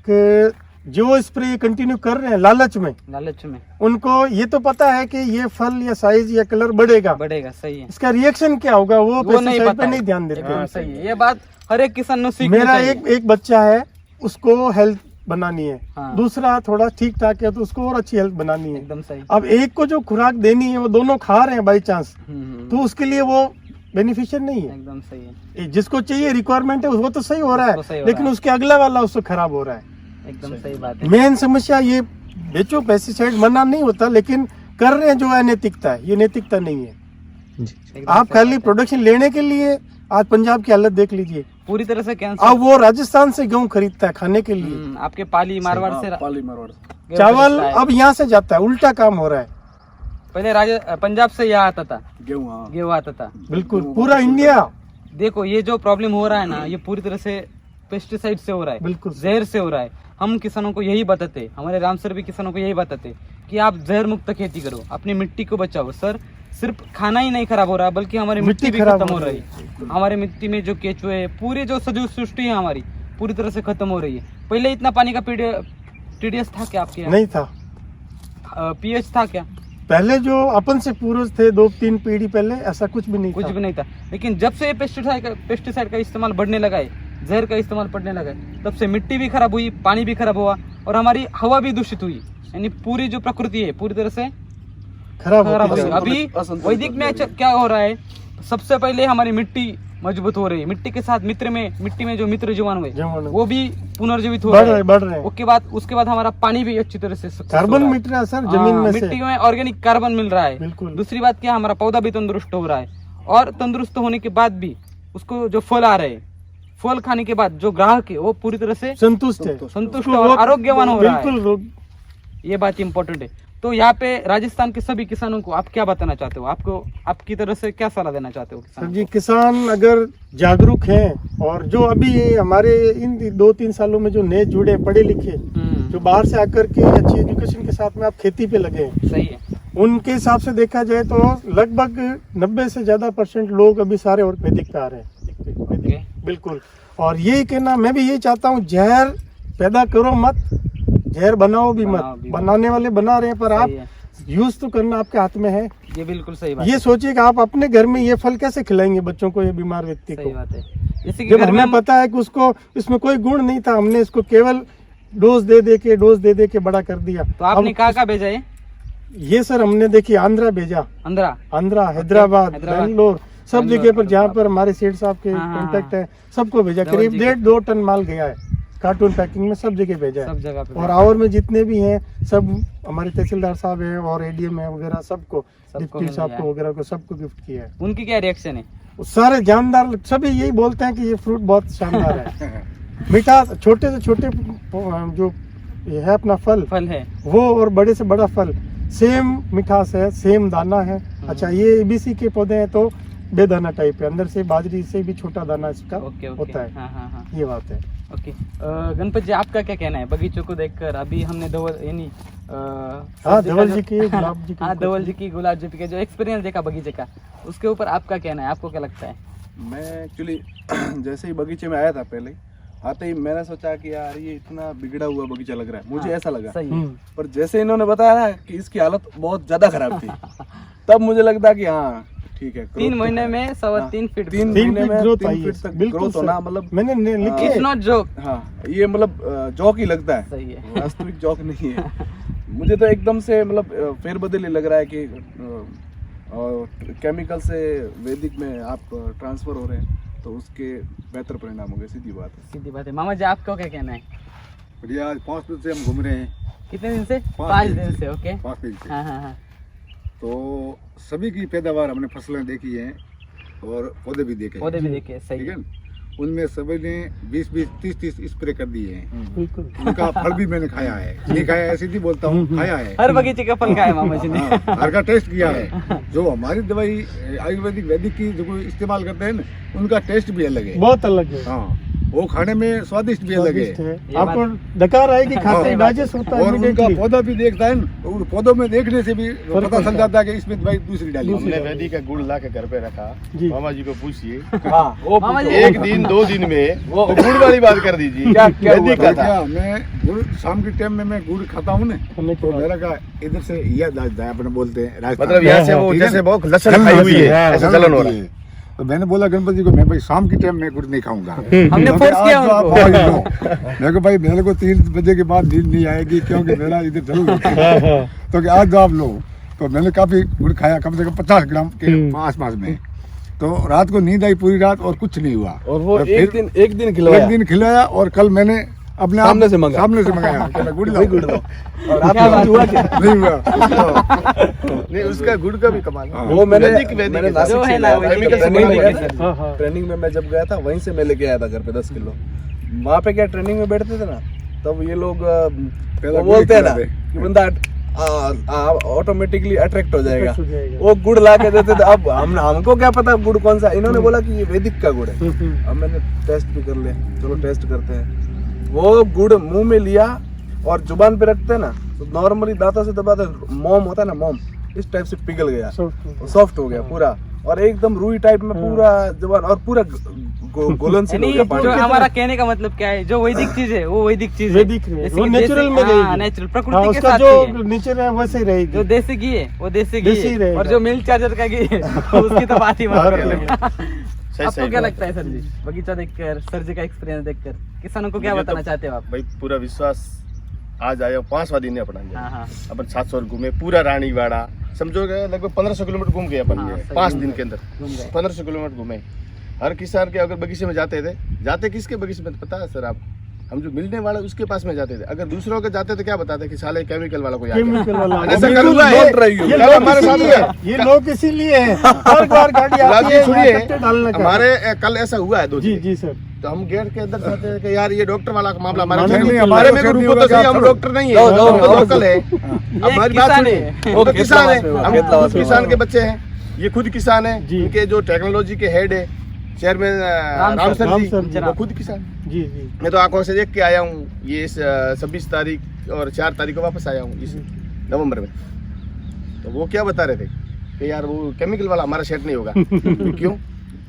कि जो स्प्रे कंटिन्यू कर रहे हैं लालच में,
लालच में
उनको ये तो पता है कि ये फल या साइज या कलर बढ़ेगा,
बढ़ेगा। सही है,
इसका रिएक्शन क्या होगा वो
वो नहीं
पेस्टिसाइड
पता
पे
है।
नहीं ध्यान देते।
एकदम सही है। ये बात हर एक किसान ने सीखनी
मेरा
चाहिए।
एक बच्चा है, उसको हेल्थ बनानी है,
हाँ।
दूसरा थोड़ा ठीक ठाक है तो उसको और अच्छी हेल्थ बनानी है।
एकदम सही।
अब एक को जो खुराक देनी है वो दोनों खा रहे हैं बाई चांस, तो उसके लिए वो बेनिफिशियल नहीं है।
एकदम सही है।
ये जिसको चाहिए रिक्वायरमेंट है वो तो सही हो रहा
उसको सही
है,
हो
लेकिन
रहा है।
उसके अगला वाला उससे खराब हो रहा है।
एकदम सही बात है।
मेन समस्या ये बेचो पेस्टिसाइड मना नहीं होता, लेकिन कर रहे हैं जो अनैतिकता है, ये नैतिकता नहीं है।
जी।
एकदम
आप
सही
खाली
बात है।
प्रोडक्शन लेने के लिए आज पंजाब की हालत देख लीजिए।
पूरी तरह से कैंसर।
अब वो राजस्थान से गेहूं खरीदता है खाने के लिए,
आपके पाली मारवाड़ से
पाली मारवाड़
गेहूं
चावल
खरीदता है।
अब यहाँ से जाता है, उल्टा काम हो रहा है।
पहले पंजाब से यहाँ आता था,
गेहूँ, हाँ
गेहूं आता था।
बिल्कुल पूरा इंडिया।
देखो ये जो प्रॉब्लम हो रहा है ना, ये पूरी तरह से पेस्टिसाइड से हो रहा है,
बिल्कुल।
जहर से हो रहा है। हम किसानों को यही बताते, हमारे राम सर भी किसानों को यही बताते कि आप जहर मुक्त खेती करो, अपनी मिट्टी को बचाओ। सर सिर्फ खाना ही नहीं खराब हो रहा, बल्कि हमारी मिट्टी भी
खराब
खत्म हो रही है। हमारे मिट्टी में जो केचुए है, पूरी जो सजीव सृष्टि है हमारी, पूरी तरह से खत्म हो रही है। पहले इतना पानी का टीडीएस था क्या आपके यहाँ?
नहीं था,
पीएच था क्या?
पहले जो अपन से पूर्वज थे 2-3 पीढ़ी पहले ऐसा कुछ भी नहीं
कुछ
था।
भी नहीं था। लेकिन जब से पेस्टिसाइड का इस्तेमाल बढ़ने लगा है, जहर का इस्तेमाल बढ़ने लगा है, तब से मिट्टी भी खराब हुई, पानी भी खराब हुआ और हमारी हवा भी दूषित हुई। यानी पूरी जो प्रकृति है पूरी तरह से
खराब
खराब
होती
हुई।
है।
अभी
असंतुलित
वैदिक में
हो जाएगी।
क्या हो रहा है, सबसे पहले हमारी मिट्टी मजबूत हो रही है, मिट्टी के साथ मिट्टी में जो मित्र जीवाणु है
जीवाणु।
वो भी पुनर्जीवित हो
बढ़
रहे हैं।
बढ़ रहे हैं।
उसके बाद हमारा पानी भी अच्छी तरह से success हो
कार्बन
रहा है।
मिट रहा है सर जमीन में से।
मिट्टी में ऑर्गेनिक कार्बन मिल रहा है।
बिल्कुल।
दूसरी बात क्या, हमारा पौधा भी तंदुरुस्त हो रहा है, और तंदुरुस्त होने के बाद भी उसको जो फल आ रहे हैं, फल खाने के बाद जो ग्राहक है वो पूरी तरह से
संतुष्ट है।
संतुष्ट और आरोग्यवान हो रहा है।
बिल्कुल रोग
ये बात इम्पोर्टेंट है। तो यहाँ पे राजस्थान के सभी किसानों को आप क्या बताना चाहते हो? आपकी तरफ से क्या सलाह देना चाहते हो
सर
किसानों
जी, किसान अगर जागरूक हैं और जो अभी ये हमारे इन 2-3 सालों में जो नए जुड़े पढ़े लिखे
को?
जो बाहर से आकर के अच्छी एजुकेशन के साथ में आप खेती पे लगे हैं,
सही है।
उनके हिसाब से देखा जाए तो लगभग 90 से ज्यादा % लोग अभी सारे और वैदिक पे आ रहे हैं।
ओके।
बिल्कुल। और यही कहना मैं भी यही चाहता हूँ, जहर पैदा करो मत, जहर बनाओ भी मत।
बनाओ भी मत।
बनाने वाले बना रहे हैं, पर आप
सही है।
यूज तो करना आपके हाथ में है।
ये बिल्कुल सही बात
ये
है।
सोचिए कि आप अपने घर में ये फल कैसे खिलाएंगे बच्चों को, ये बीमार व्यक्ति
सही
को।
बात है। जैसे कि
जब
घर में
हमें पता है कि उसको इसमें कोई गुण नहीं था, हमने इसको केवल डोज दे के बड़ा कर दिया।
तो आपने
अब
कहाँ भेजा है?
ये सर हमने देखिए आंध्रा भेजा, आंध्रा, हैदराबाद,
हैदराबाद,
बेंगलोर, सब
बेंगलोर,
जगह पर जहाँ पर हमारे सेठ साहब के
हाँ, हाँ,
कांटेक्ट है, सबको भेजा।
धवल
करीब
जी
1.5-2 टन माल गया है, कार्टून पैकिंग में सब जगह भेजा
सब
है।
जगह पे
और आवर में जितने भी हैं सब हमारे तहसीलदार साहब हैं और एडीएम है वगैरह, सबको डिप्टी
मिल
साहब
गया
को
है।
वगैरह को सबको गिफ्ट किया है।
उनकी क्या रिएक्शन है?
वो सारे जानदार सभी यही बोलते हैं कि ये फ्रूट बहुत शानदार है। मीठा, छोटे से छोटे जो ये है अपना
फल है।
वो और बड़े से बड़ा फल, सेम मिठास है, सेम दाना है। अच्छा, ये एबीसी के पौधे हैं तो बेदाना टाइप है, अंदर से बाजरी से भी छोटा दाना इसका
ओके ओके।
होता है।
हाँ।
ये बात है।
ओके। गणपत जी, आपका क्या कहना है बगीचों को देखकर? अभी हमने धवल यानी
हाँ, धवल जी की, गुलाब जी की,
हाँ, धवल जी की, गुलाब जी के जो एक्सपीरियंस देखा बगीचे का, उसके ऊपर आपका कहना है, आपको क्या लगता है?
मैं एक्चुअली जैसे ही बगीचे में आया था, पहले आते ही मैंने सोचा कि यार ये इतना बिगड़ा हुआ बगीचा लग रहा है, मुझे
हाँ,
ऐसा लगा।
सही है।
पर जैसे इन्होंने बताया ना कि इसकी हालत बहुत ज्यादा खराब थी, तब मुझे लगता कि हाँ ठीक है,
3 महीने में 3.25 फीट।
3
फीट
महीने में
growth
3
आई है
फीट
सर,
तक
बिल्कुल
ग्रोथ
सर।
होना, मतलब
मैंने लिखे
इट्स नॉट जोक।
हाँ, ये मतलब जॉक ही लगता है,
सही है।
वास्तविक जॉक नहीं है। मुझे तो एकदम से मतलब फेरबदल ही लग रहा है कि केमिकल से वैदिक में आप ट्रांसफर हो रहे हैं, तो उसके बेहतर परिणाम होंगे, सीधी बात है।
सीधी बात है। मामा जी, आपका क्या कहना है?
बढ़िया, आज 5 दिन से हम घूम रहे हैं।
कितने दिन से?
5
5 दिन से। ओके।
5 दिन से।
हाँ।
तो सभी की पैदावार हमने फसलें देखी हैं और पौधे भी देखे हैं।
पौधे भी देखे, सही
ठीक
है।
है ना? उनमें सभी ने 20-20, 30-30 स्प्रे कर दिए हैं।
बिल्कुल।
उनका फल भी मैंने खाया है, नहीं खाया ऐसे नहीं बोलता हूँ, खाया है।
हर बगीचे का फल खाया मामा जी ने।
हाँ, हर का टेस्ट किया है। जो हमारी दवाई आयुर्वेदिक वैदिक की जो कोई इस्तेमाल करते हैं ना, उनका टेस्ट भी अलग है।
बहुत अलग है,
हाँ, वो खाने में स्वादिष्ट भी अलग
स्वादिष्ट
है।
है।
ये
आपको डकार आएगी खाते ही,
हाँ।
डाइजेस्ट होता है
और उनका
immediately।
पौधा भी देखता है ना, तो उन पौधों में देखने से भी
फर्क
पता
पड़ता
चल जाता है कि इसमें दवाई दूसरी डाली है।
हमने वैदिक का गुड़ ला के घर पे रखा,
जी।
मामा जी को पूछिए।
हाँ, वो
मामा जी,
एक दिन 2 दिन में वो गुड़ वाली बात कर दीजिए।
क्या
वैदिक का था।
क्या मैं गुड़ शाम के टाइम में मैं गुड़ खाता हूँ ना,
खाने के
तो
बाद।
मेरा का इधर से याद आता है, अपने बोलते हैं राजस्थान
मतलब
में।
यहाँ से वो
ठीक है
जैसे
ना?
बहुत लसन खाई हुई है, ऐसा जलन हो रहा है।
तो मैंने बोला गणपति जी को, मैं भाई शाम के टाइम में गुड़ नहीं खाऊंगा।
हमने
क्योंकि
फोर्स
आज
किया
जो आप
उनको।
आज लो, मैं कहा भाई मेरे को 3 बजे के बाद नींद नहीं आएगी क्योंकि मेरा इधर चल तो कि आज जो आप लो, तो मैंने काफी गुड़ खाया, कम से कम 50 ग्राम के आसपास में। तो रात को नींद आई पूरी रात और कुछ नहीं हुआ।
और वो
और
एक
फिर
दिन खिलवाया।
एक दिन खिलाया और कल मैंने अपने आप
सामने से मंगाया।
सामने से मंगाया कि मैं गुड़
वही गुड़
लाऊं।
दो। और आपके साथ हुआ क्या?
नहीं हुआ।
नहीं, उसका गुड़ का भी कमाल है।
हाँ।
वो मैंने
वैदिक
मैंने
है।
नासिक
जो
से
है ना,
लाया था,
वैदिक
केमिकल से
ट्रेनिंग
नहीं
में
लिया
लेके
था।
हाँ, हाँ।
ट्रेनिंग में मैं जब गया था, वहीं से मैं लेके आया था घर पे 10 किलो। वहाँ पे क्या ट्रेनिंग में बैठते थे ना, तब ये लोग वो बोलते हैं ना कि बंदा ऑटोमेटिकली अट्रैक्ट हो जाएगा,
हो जाएगा।
वो गुड़ ला के देते थे। अब हमको क्या पता गुड़ कौन सा, इन्होंने बोला कि ये वैदिक का गुड़ है। अब मैंने टेस्ट भी कर लिया, चलो टेस्ट करते हैं। वो गुड़ मुंह में लिया और जुबान पे रखते हैं ना, तो नॉर्मली दांतों से दबाते, मोम होता है ना, मोम इस टाइप से पिघल गया, सॉफ्ट हो गया पूरा, और एकदम रूई टाइप में पूरा जुबान, और पूरा गोलन से हो
यानी
गया
जो
पानी।
हमारा कहने का मतलब क्या है, जो वैदिक चीज है वो वैदिक चीज है।
वैदिक है,
जैसे
वो
कि
नेचुरल में
हाँ,
रहेगी।
नेचुरल
हाँ,
प्रकृति के
उसका
साथ
जो
ही है।
नेचर है वैसे ही रहेगी।
जो देसी घी है वो देसी घी
देसी
है,
रहेगा।
और जो मिल्क चार्जर का घी है उसकी तो बात ही मत कर ले।
सही
आपको क्या
बात।
लगता है सर जी, बगीचा देखकर, सर जी का एक्सपीरियंस देखकर किसानों को क्या
मुझे
बताना
तो
चाहते हो आप?
भाई पूरा विश्वास, आज आया 5वां दिन है अपना।
हाँ।
अपन 700 घूमे पूरा रानीवाड़ा, समझो कि लगभग 1500 किलोमीटर घूम गए अपन
हाँ, सही
5
घूम
दिन
गए,
के अंदर
घूम गए।
1500 किलोमीटर घूमे। हर किसान के अगर बगीचे में जाते किसके बगीचे में पता है सर आप? हम जो मिलने वाला उसके पास में जाते थे। अगर दूसरों के जाते तो क्या बताते कि साले केमिकल वाला कोई आ गया।
केमिकल वाला
ऐसा
अभी
कल हुआ है,
लौट रही हो।
ये
कल
लोग
हमारे साथ
इसीलिए
हुआ है।
ये लोग इसीलिए हैं हर बार गाड़ी
गुलाब
आती
जी
है यहाँ
सुनिए,
कट्टे डालने का।
हमारे कल ऐसा हुआ है 2
जी
जगह।
जी सर
तो हम गेट के अंदर जाते हैं कि यार ये डॉक्टर वाला मामला हमारे
नहीं,
साथ
नहीं,
नहीं,
हमारे
मेरे को
साथ नहीं
रुको तो
होगा,
सही, हम
आप
डॉक्टर नहीं है,
जाओ,
हम तो
जाओ,
लोकल है। अब
ये
हमारी बात
किसान
सुनिए,
है।
वो तो किसान है,
खेतला
हम
वासी
खुद किसान के बच्चे हैं, ये खुद किसान है।
जी।
इनके जो टेक्नोलॉजी के हेड है chairman
Ram
Ram
sir,
sir
Ram
ji,
sir ji.
वो खुद किसान।
जी जी
मैं तो आंखों से देख के आया हूँ, ये 26 तारीख और 4 तारीख को वापस आया हूँ इस नवंबर में। तो वो क्या बता रहे थे कि यार वो केमिकल वाला हमारा सेट नहीं होगा। क्यों?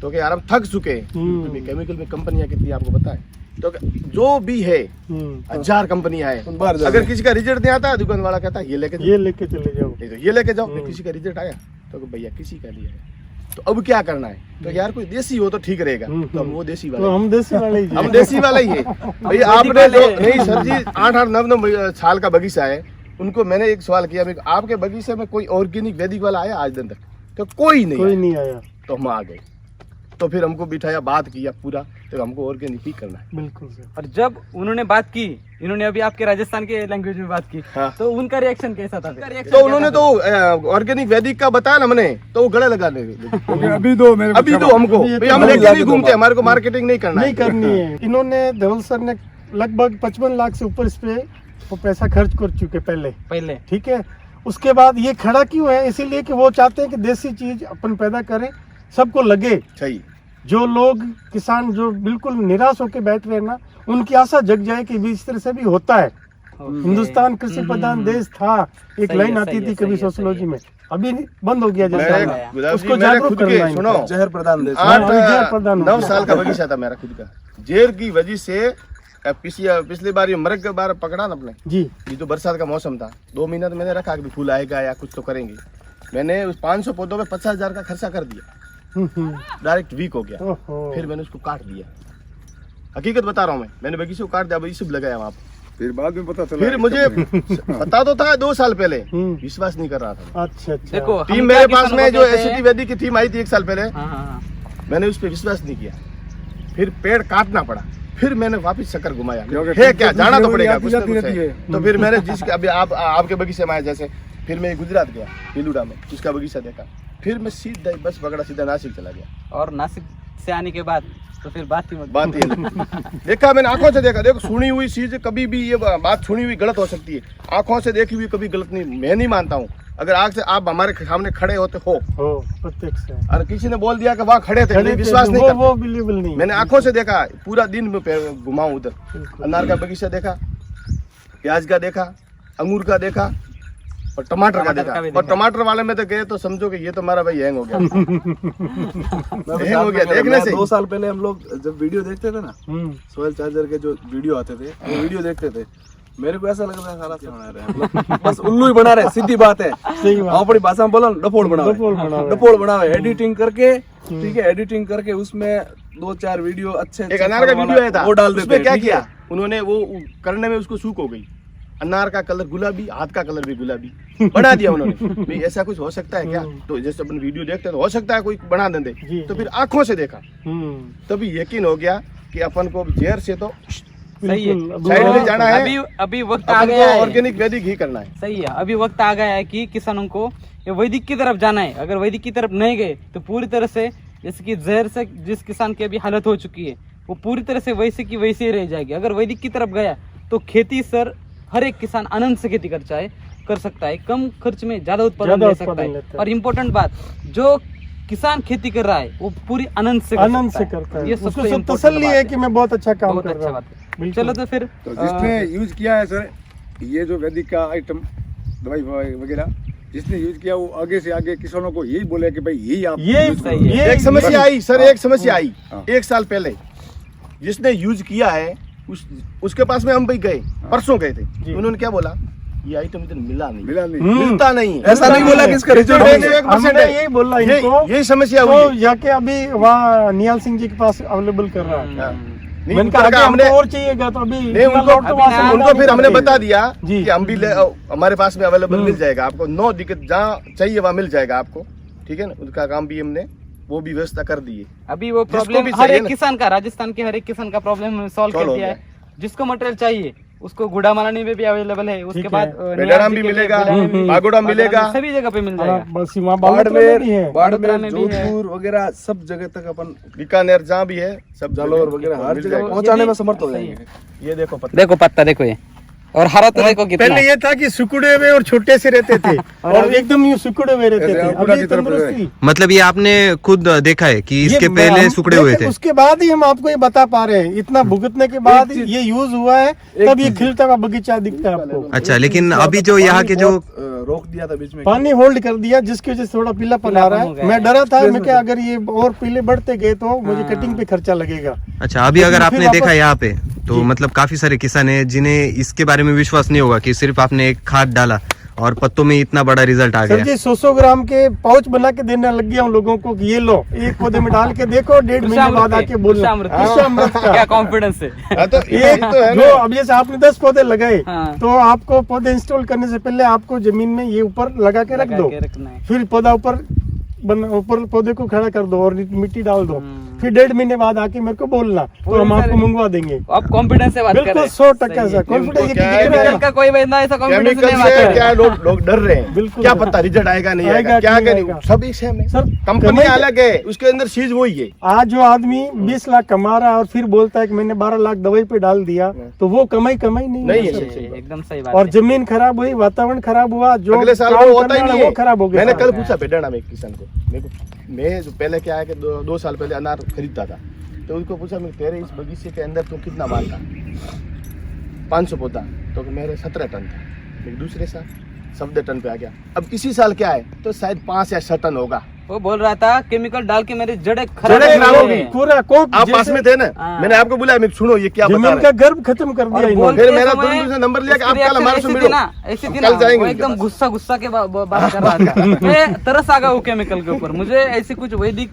तो कि यार हम थक चुके हैं। तो केमिकल में कंपनियां कितनी आपको पता है? तो जो भी है 1000 कंपनियां हैं,
बाहर जाओ।
अगर किसी का रिजल्ट नहीं आता दुकान वाला कहता है ये लेके जाओ,
ये लेके चले जाओ।
नहीं तो ये लेके जाओ। नहीं, किसी का रिजल्ट आया तो भैया किसी का नहीं आया, तो अब क्या करना है? तो यार कोई देसी हो तो ठीक रहेगा। तो हम वो देसी
तो
वाले,
हम देसी वाले ही
हम देसी वाला ही है भैया। आपने जो नहीं सर जी 8-8 9 साल का बगीचा है, उनको मैंने एक सवाल किया, मैं आपके बगीचे में कोई ऑर्गेनिक वैदिक वाला आया आज दिन तक? तो कोई नहीं
कोई
आया।
नहीं आया।
तो हम आ गए, तो फिर हमको बिठाया, बात किया पूरा, तो हमको ऑर्गेनिक ही करना है।
बिल्कुल सर।
और जब उन्होंने बात की, इन्होंने अभी आपके राजस्थान के लैंग्वेज में बात की,
हाँ।
तो उनका रिएक्शन कैसा था?
तो उन्होंने तो ऑर्गेनिक वैदिक का बताया ना मैंने, तो वो गले लगा ले
क्योंकि अभी दो मेरे को
अभी तो हमको
अभी ये
भाई
तो
हम
हम
लेके
लाके
नहीं
दो
घूमते, हमारे को मार्केटिंग नहीं करना
नहीं
है।
करनी है। इन्होंने धवल सर ने लगभग 55 लाख से ऊपर इस पे वो पैसा खर्च कर चुके पहले। ठीक है, उसके बाद ये खड़ा क्यों है? इसीलिए कि वो चाहते हैं कि देसी चीज अपन पैदा करें, सबको लगे।
सही।
जो लोग किसान जो बिल्कुल निराश होकर बैठ रहे हैं ना, उनकी आशा जग जाए कि भी इस तरह से भी होता है। हिंदुस्तान कृषि प्रधान देश था, एक
सही
लाइन
है,
आती
सही
थी
है,
कभी
सही है,
सोशियोलॉजी
सही है।
में, अभी बंद हो गया
मेरे
जैसे
गुलाब जी,
उसको
मेरे
जागरूक
खुद
करना
के
है
सुनो,
इनको।
जहर प्रधान देश।
हाँ, जहर प्रधान हो
9
गया।
साल का बगीचा था मेरा खुद का। जेर की वजह से पिछली बार ये मरग के बार पकड़ा ना अपने,
जी
ये तो बरसात का मौसम था, 2 महीना तो मैंने रखा कि फूल आएगा या कुछ तो करेंगे। मैंने उस 500 पौधों में 50,000 का खर्चा कर दिया, डायरेक्ट वीक हो गया।
ओहो।
फिर मैंने उसको काट दिया, हकीकत बता रहा हूँ मैंने बगीचे को काट दिया, अब सब लगाया वहाँ पे।
फिर बाद में पता चला
फिर मुझे पता तो था 2 साल पहले,
हम्म।
विश्वास नहीं कर रहा था।
अच्छा अच्छा।
देखो हम
टीम
क्या
मेरे पास
किसानों
में
को
जो
कहते हैं-
एसटी वैदिक की टीम आई थी 1 साल पहले,
हाँ, हाँ, हाँ।
मैंने उस पर विश्वास नहीं किया। फिर पेड़ काटना पड़ा, फिर मैंने वापस चक्कर घुमाया,
क्योंकि
है क्या जाना तो
दूसरी
पड़ेगा,
आती
कुछ ना
जाती
कुछ
रहती
है।
है।
तो फिर मैंने जिसके अभी आपके बगीचे में आया, जैसे फिर मैं गुजरात गया पिलूड़ा में, उसका बगीचा देखा, फिर मैं सीधा बस पकड़ा सीधा नासिक चला गया।
और नासिक से आने के बाद तो फिर बात ही मत
बात ये नहीं। देखा मैंने आंखों से देखा, देखो सुनी हुई चीज कभी भी ये बात सुनी हुई गलत हो सकती है, आंखों से देखी हुई कभी गलत नहीं। मैं नहीं मानता हूँ, अगर आग से आप हमारे सामने खड़े होते हो
प्रत्यक्ष है।
और किसी ने बोल दिया कि वहाँ खड़े थे,
खड़े
नहीं,
थे,
विश्वास नहीं करते।
वो बिलीवेबल नहीं।
मैंने आंखों से देखा, पूरा दिन में घुमाऊं उधर,
बिल्कुल।
अनार का बगीचा देखा, प्याज का देखा, अंगूर का देखा और टमाटर का
टमाटर
देखा।
का भी
और
देखा।
टमाटर वाले में तो गए तो समझो कि ये तो हमारा भाई हैंग हो गया।
मैं
हैंग हो गया देखने से।
2 साल पहले हम लोग जब वीडियो देखते थे ना,
हम्म।
सोयल चार्जर के जो वीडियो आते थे, वो वीडियो देखते थे, मेरे को ऐसा लग रहा है साला क्या बना रहे हैं, मतलब बस उल्लू ही बना रहे हैं, सीधी बात है।
सही बात।
अपनी भाषा में बोलो डपोल बनावे,
डपोल बनावे।
डपोल बनावे, एडिटिंग करके, ठीक है, एडिटिंग करके उसमें 2-4 वीडियो अच्छे
एक अनार का वीडियो आया था,
वो डाल देते
उसमें
हैं,
क्या
ठीक है?
किया उन्होंने, वो करने में उसको सूख हो गई, अनार का कलर गुलाबी, हाथ का कलर भी गुलाबी बना दिया उन्होंने। भाई ऐसा कुछ हो सकता है क्या? तो जैसे अपन वीडियो देखते हैं तो हो सकता है कोई बना दे।
जी।
तो फिर आंखों से देखा,
हम्म।
तभी यकीन हो गया कि अपन को जेर से तो
सही है।
बिल्कुल।
साइड में जाना है,
अभी वक्त आ
अपन
गया
को
है।
ऑर्गेनिक वैदिक ही करना है।
सही है, अभी वक्त आ गया है कि किसानों को ये वैदिक की तरफ जाना है। अगर वैदिक की तरफ नहीं गए तो पूरी तरह से, जैसे कि जहर से जिस किसान की अभी हालत हो चुकी है, वो पूरी तरह से वैसे की वैसे ही रह जाएगी। अगर वैदिक की तरफ गया तो खेती सर हर एक किसान आनंद से खेती कर सकता है, कम खर्च में ज्यादा उत्पादन ले सकता है। और इम्पोर्टेंट बात, जो किसान खेती कर रहा है वो पूरी आनंद से
करता है।
ये
उसको
सबसे
सब
important
तसल्ली
बात
है कि मैं बहुत अच्छा काम
बहुत
कर
अच्छा
रहा
बात
हूँ।
है।
बिल्कुल।
चलो तो फिर
तो जिसने यूज किया है सर ये जो वैदिक का आइटम दवाई वगैरह जिसने यूज किया, वो आगे से आगे किसानों को यही बोले कि भाई यही आप
ये
use
सही
करो।
है।
एक समस्या आई सर, एक समस्या आई
हाँ।
1 साल पहले, जिसने यूज किया है उसके पास में हम भाई गए, परसों गए थे,
जी।
उन्होंने क्या बोला, ये आइटम इधर मिला नहीं,
मिला नहीं।
मिलता नहीं।
ऐसा नहीं बोला कि इसका रिजल्ट
नहीं,
नहीं
नहीं,
है।
1%
हमने
है।
यही बोला
ये-
इनको,
यही समस्या
तो
हुई है।
जाके अभी वहाँ निहाल सिंह जी के पास अवेलेबल कर रहा है।
हाँ। नहीं,
मैंने कहा
उतर का
आगे
हमने
हमको और चाहिएगा तो अभी
नहीं
इतना
उनको
लौट तो वहाँ से
अभी
मंगा
उनको फिर
नहीं
हमने
सकते।
बता दिया
जी।
कि हम भी हमारे पास में अवेलेबल मिल जाएगा आपको, नो दिक्कत, जहाँ चाहिए वहाँ मिल जाएगा आपको, ठीक है ना। उनका काम भी हमने वो भी व्यवस्था कर दी है।
अभी वो
जिसको
प्रॉब्लम
भी
हर
चाहिए
एक
ना।
किसान का, राजस्थान के हर एक किसान का प्रॉब्लम सॉल्व
Solve
कर
हो
दिया
गया
है। जिसको मटेरियल चाहिए उसको गुड़ामालानी में भी अवेलेबल है, उसके
ठीक
बाद
है।
बेडाराम भी मिलेगा, बागोड़ा मिलेगा,
सभी जगह पे मिल
हाँ,
जाएगा।
बस वहाँ बालोतरा में भी है।
बाड़मेर
बाड़मेर,
में भी है।
जोधपुर वगैरह सब जगह तक अपन
बीकानेर जहाँ भी है सब
जालौर वगैरह हर
मिल
जगह
जाएगा।
पहुंचाने
ये
में
भी
समर्थ हो
सही
जाएंगे।
ये देखो पत्ता,
देखो पत्ता देखो ये, और हरा तो देखो कितना
पहले ये था कि सुकुड़े हुए और छोटे से रहते थे और एकदम ये सुकुड़े हुए रहते
ऐसे
थे।
अंकुरा
अभी
की तरफ
तंदुरुस्ती
मतलब ये आपने खुद देखा है कि इसके
ये
पहले
हम
सुखड़े हुए थे?
उसके बाद ही हम आपको ये बता पा रहे हैं, इतना भुगतने के बाद ये यूज हुआ है, तब ये खिलता हुआ बगीचा दिखता है आपको।
अच्छा, लेकिन अभी जो यहाँ के जो
रोक दिया था बीच में।
पानी होल्ड कर दिया जिसकी वजह से थोड़ा पीलापन आ रहा
हो गया
है। मैं डरा था, मैं क्या अगर ये और पीले बढ़ते गए तो मुझे
हाँ।
कटिंग पे खर्चा लगेगा।
अच्छा, अभी अगर
फिर
आपने
वापस-
देखा यहाँ पे तो मतलब काफी सारे किसान हैं जिन्हें इसके बारे में विश्वास नहीं होगा कि सिर्फ आपने एक खाद डाला और पत्तों में इतना बड़ा रिजल्ट आ
सर
गया।
जी 100 ग्राम के पाउच बना के देने लग गया उन लोगों को कि ये लो, एक पौधे में डाल के देखो, 1.5 महीने बाद आके बोलना। कृषामृत का
क्या कॉन्फिडेंस है।
हाँ, तो
एक
एक तो है
जो
ना,
अब जैसे आपने 10 पौधे लगाए
हाँ।
तो आपको पौधे इंस्टॉल करने से पहले आपको जमीन में ये ऊपर लगा के रख
लगा
दो,
के रखना है।
फिर पौधा ऊपर पौधे को खड़ा कर दो और मिट्टी डाल दो,
हम्म।
फिर 1.5 महीने बाद आके मेरे को बोलना तो
पूरी
हम आपको
सारी-
मंगवा देंगे।
आप कॉन्फिडेंस से बात कर रहे
बिल्कुल
हैं।
100% सर,
उनको
कॉन्फिडेंस
क्या है,
केमिकल का कोई बंदा ऐसा कॉन्फिडेंस
केमिकल
नहीं बात
से
कर
क्या लोग डर रहे हैं,
बिल्कुल
क्या
सर।
पता रिजल्ट आएगा नहीं
आएगा
आएगा,
कि
क्या
नहीं
करें,
आएगा।
सब एक सेम है
सर,
कंपनी
कमाई-
अलग है, उसके अंदर चीज वही है।
आज जो आदमी 20 लाख कमा रहा है और फिर बोलता है कि मैंने 12 लाख दवाई पे डाल दिया, तो वो कमाई नहीं
नहीं
है
है,
सर।
एकदम सही बात
और
है।
जमीन खराब हुई, वातावरण खराब हुआ, जो
अगले साल
काम
वो होता
करने
ही
वाला
नहीं
वो खराब हो
है।
गया।
मैंने कल पूछा बेडाना में एक किसान को, मैं जो पहले क्या है कि 2 साल पहले अनार खरीदता था, तो उसको पूछा मैं तेरे इस बगीचे के अंदर तू कितना माल था, 500 पौधा, तो मेरे 17 टन था। फिर दूसरे साल 14 टन पे आ गया, अब इसी साल क्या है तो शायद 5 या 6 टन होगा।
वो बोल रहा था केमिकल डाल के मेरी जड़ें
जड़ें
खराब
खराब
हो
हो
गई
गई।
हैं।
पूरा कोक
आप पास में थे ना,
हाँ।
मैंने आपको बोला मैं सुनो ये क्या बता
जमीन
रहे
का
हैं।
गर्भ खत्म कर दिया
और
इन्होंने।
बोलते
फिर मेरा
समय
तुरंत उसने नंबर लिया कि
उसकी
आप कल हमारे
reaction
से
ऐसी थी
मिलो।
ना, ऐसी थी
हम
ना,
कल जाएंगे
वो
उनके
एकदम
पास।
गुस्सा के बात कर रहा था। मैं तरस आ गया वो केमिकल के ऊपर, मुझे ऐसी कुछ वैदिक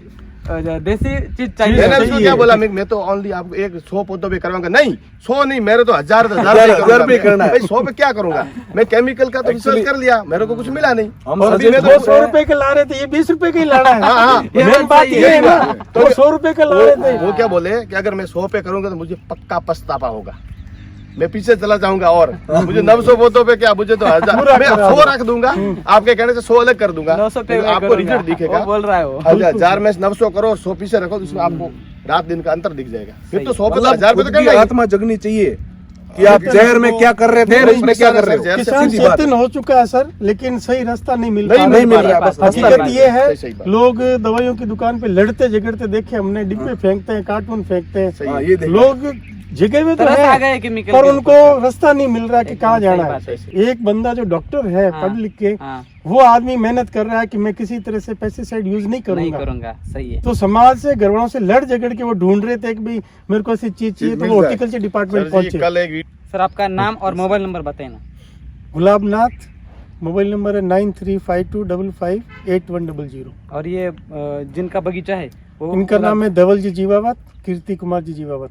देसी चीज चाहिए।
मैंने उसको
चाहिए।
क्या बोला, मैं तो ओनली आपको 100 पौधों पे करवाऊंगा, नहीं 100 नहीं, मेरे तो 1000
हजार पे करना है।
भाई 100 पे क्या करूंगा मैं, केमिकल का तो रिसर्च कर लिया, मेरे को कुछ मिला नहीं।
हम
और
अभी मैं
वो
तो
100 रुपए के ला रहे थे, ये 20 रुपए के ही ला रहा है।
हाँ,
ये
मेन
बात
बात
सही
ये
है।
है ना, तो 100 रुपए के ला रहे थे।
वो क्या बोले कि अगर मैं 100 पे करूंगा तो मुझे पक्का पछतावा होगा, मैं पीछे चला जाऊंगा, और मुझे 900 पौधों पे क्या, मुझे तो 1000,
पूरा
मैं
करा
100 रख दूंगा, आपके कहने से 100 अलग कर दूंगा,
900 पे
तो आपको
करूंगा।
रिजल्ट दिखेगा।
वो बोल रहा है वो।
1000 में 900 करो और 100 पीछे रखो, तो उसमें आपको रात दिन का अंतर दिख जाएगा। फिर तो 100 पे तो
मतलब
1000 पे तो
खुद की
करना ही।
आत्मा जगनी चाहिए कि आप जहर में क्या कर रहे थे और इसमें क्या कर रहे हो।
किसान
सीधी बात है।
चेतन हो चुका है सर, लेकिन सही रास्ता नहीं मिल
नहीं
पा
नहीं मिल
रहा।
रहा है, बस
हकीकत ये है,
सही बात।
लोग दवाइयों की दुकान पे लड़ते झगड़ते देखे हमने, डिब्बे फेंकते हैं, कार्टून फेंकते हैं,
हाँ, ये देखो।
लोग जगह में तो
तरस आ
है
गए केमिकल
पर
के
उनको
ऊपर।
रास्ता नहीं मिल रहा कि
एकदम
कहाँ
सही
जाना
बात
है।
है।
एक बंदा जो डॉक्टर है
हाँ,
पढ़ लिख के,
हाँ,
वो आदमी मेहनत कर रहा है कि मैं किसी तरह से पेस्टिसाइड यूज नहीं
नहीं
करूंगा।
करूंगा, सही है।
तो समाज से घरवालों से लड़ झगड़ के वो ढूंढ रहे थे कि भाई मेरे को ऐसी चीज चाहिए, तो
मिल
वो
जाए।
हॉर्टिकल्चर डिपार्टमेंट
सर जी,
पहुंचे।
कल एक
सर आपका नाम और मोबाइल नंबर बताए ना।
गुलाबनाथ, मोबाइल नंबर है 9352558100।
और ये जिनका बगीचा है वो
इनका नाम है धवल जी जीवावत, कीर्ति कुमार जी जीवावत।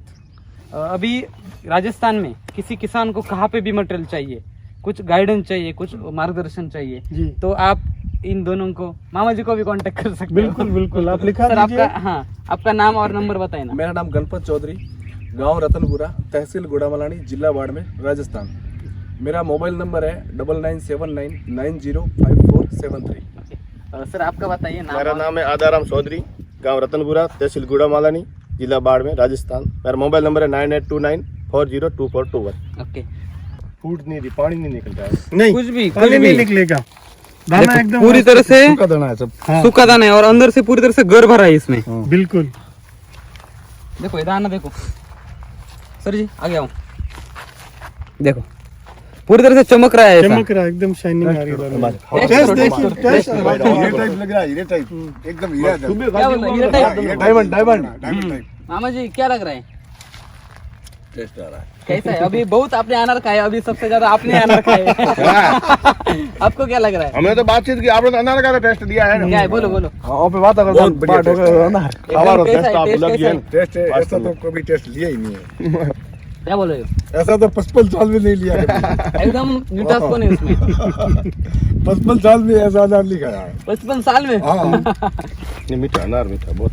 अभी राजस्थान में किसी किसान को कहाँ पे भी मटेरियल चाहिए, कुछ गाइडेंस चाहिए, कुछ मार्गदर्शन चाहिए,
जी
तो आप इन दोनों को, मामा जी को भी कांटेक्ट कर सकते हो।
बिल्कुल बिल्कुल, आप लिखा
सर
दीजिए।
आपका, हाँ, आपका नाम और नंबर बताए ना।
मेरा नाम गणपत चौधरी, गांव रतनपुरा, तहसील गुड़ामलानी, जिला बाड़मेर, राजस्थान। मेरा मोबाइल नंबर है 9979905473।
सर आपका बताइए नाम।
मेरा
और-
नाम है आदाराम चौधरी, गांव रतनपुरा, तहसील गुड़ामालानी, जिला बाड़मेर, राजस्थान। मेरा मोबाइल नंबर है 9829402421।
ओके,
फूट नहीं रही, पानी नहीं निकल रहा है।
नहीं,
कुछ भी
पानी नहीं निकलेगा, दाना
देखो,
एकदम
पूरी तरह से
सूखा दाना है सब।
हाँ,
सूखा दाना है और अंदर से पूरी तरह से गर भरा है इसमें।
बिल्कुल।
देखो ये दाना देखो सर जी, आगे आओ, देखो पूरी तरह से चमक रहा है ऐसा।
चमक रहा है, एकदम शाइनिंग आ रही है।
टेस्ट
टेस्ट
करो,
देखिए,
टेस्ट
टेस्ट
हीरे टाइप लग रहा है, हीरे टाइप एकदम हीरा
क्या बोल रहे हैं? हीरा
हाँ,
टाइप?
हीरे
डायमंड, डायमंड।
Diamond type.
मामा जी क्या लग रहा है?
टेस्ट आ रहा है।
कैसा है? अभी बहुत आपने अनार खाया, अभी सबसे ज्यादा आपने अनार खाए। आपको क्या लग रहा है?
हमने तो बातचीत की, आपने तो अनार का टेस्ट दिया है
क्या है? बोलो बोलो।
हाँ पे बात अगर
बहुत बढ़िया
बात होगा ना
एकदम कैसा है? टेस्ट कैसा है?
टेस्ट ऐसा तो कभी टेस्ट लिया ही नहीं है।
क्या बोल रहे हो?
ऐसा तो 55 साल में नहीं लिया कभी।
एकदम मिठास कौन है उसमें?
55 साल में ऐसा अनार नहीं खाया है।
55 साल में?
हाँ
मीठा अनार मीठा बहुत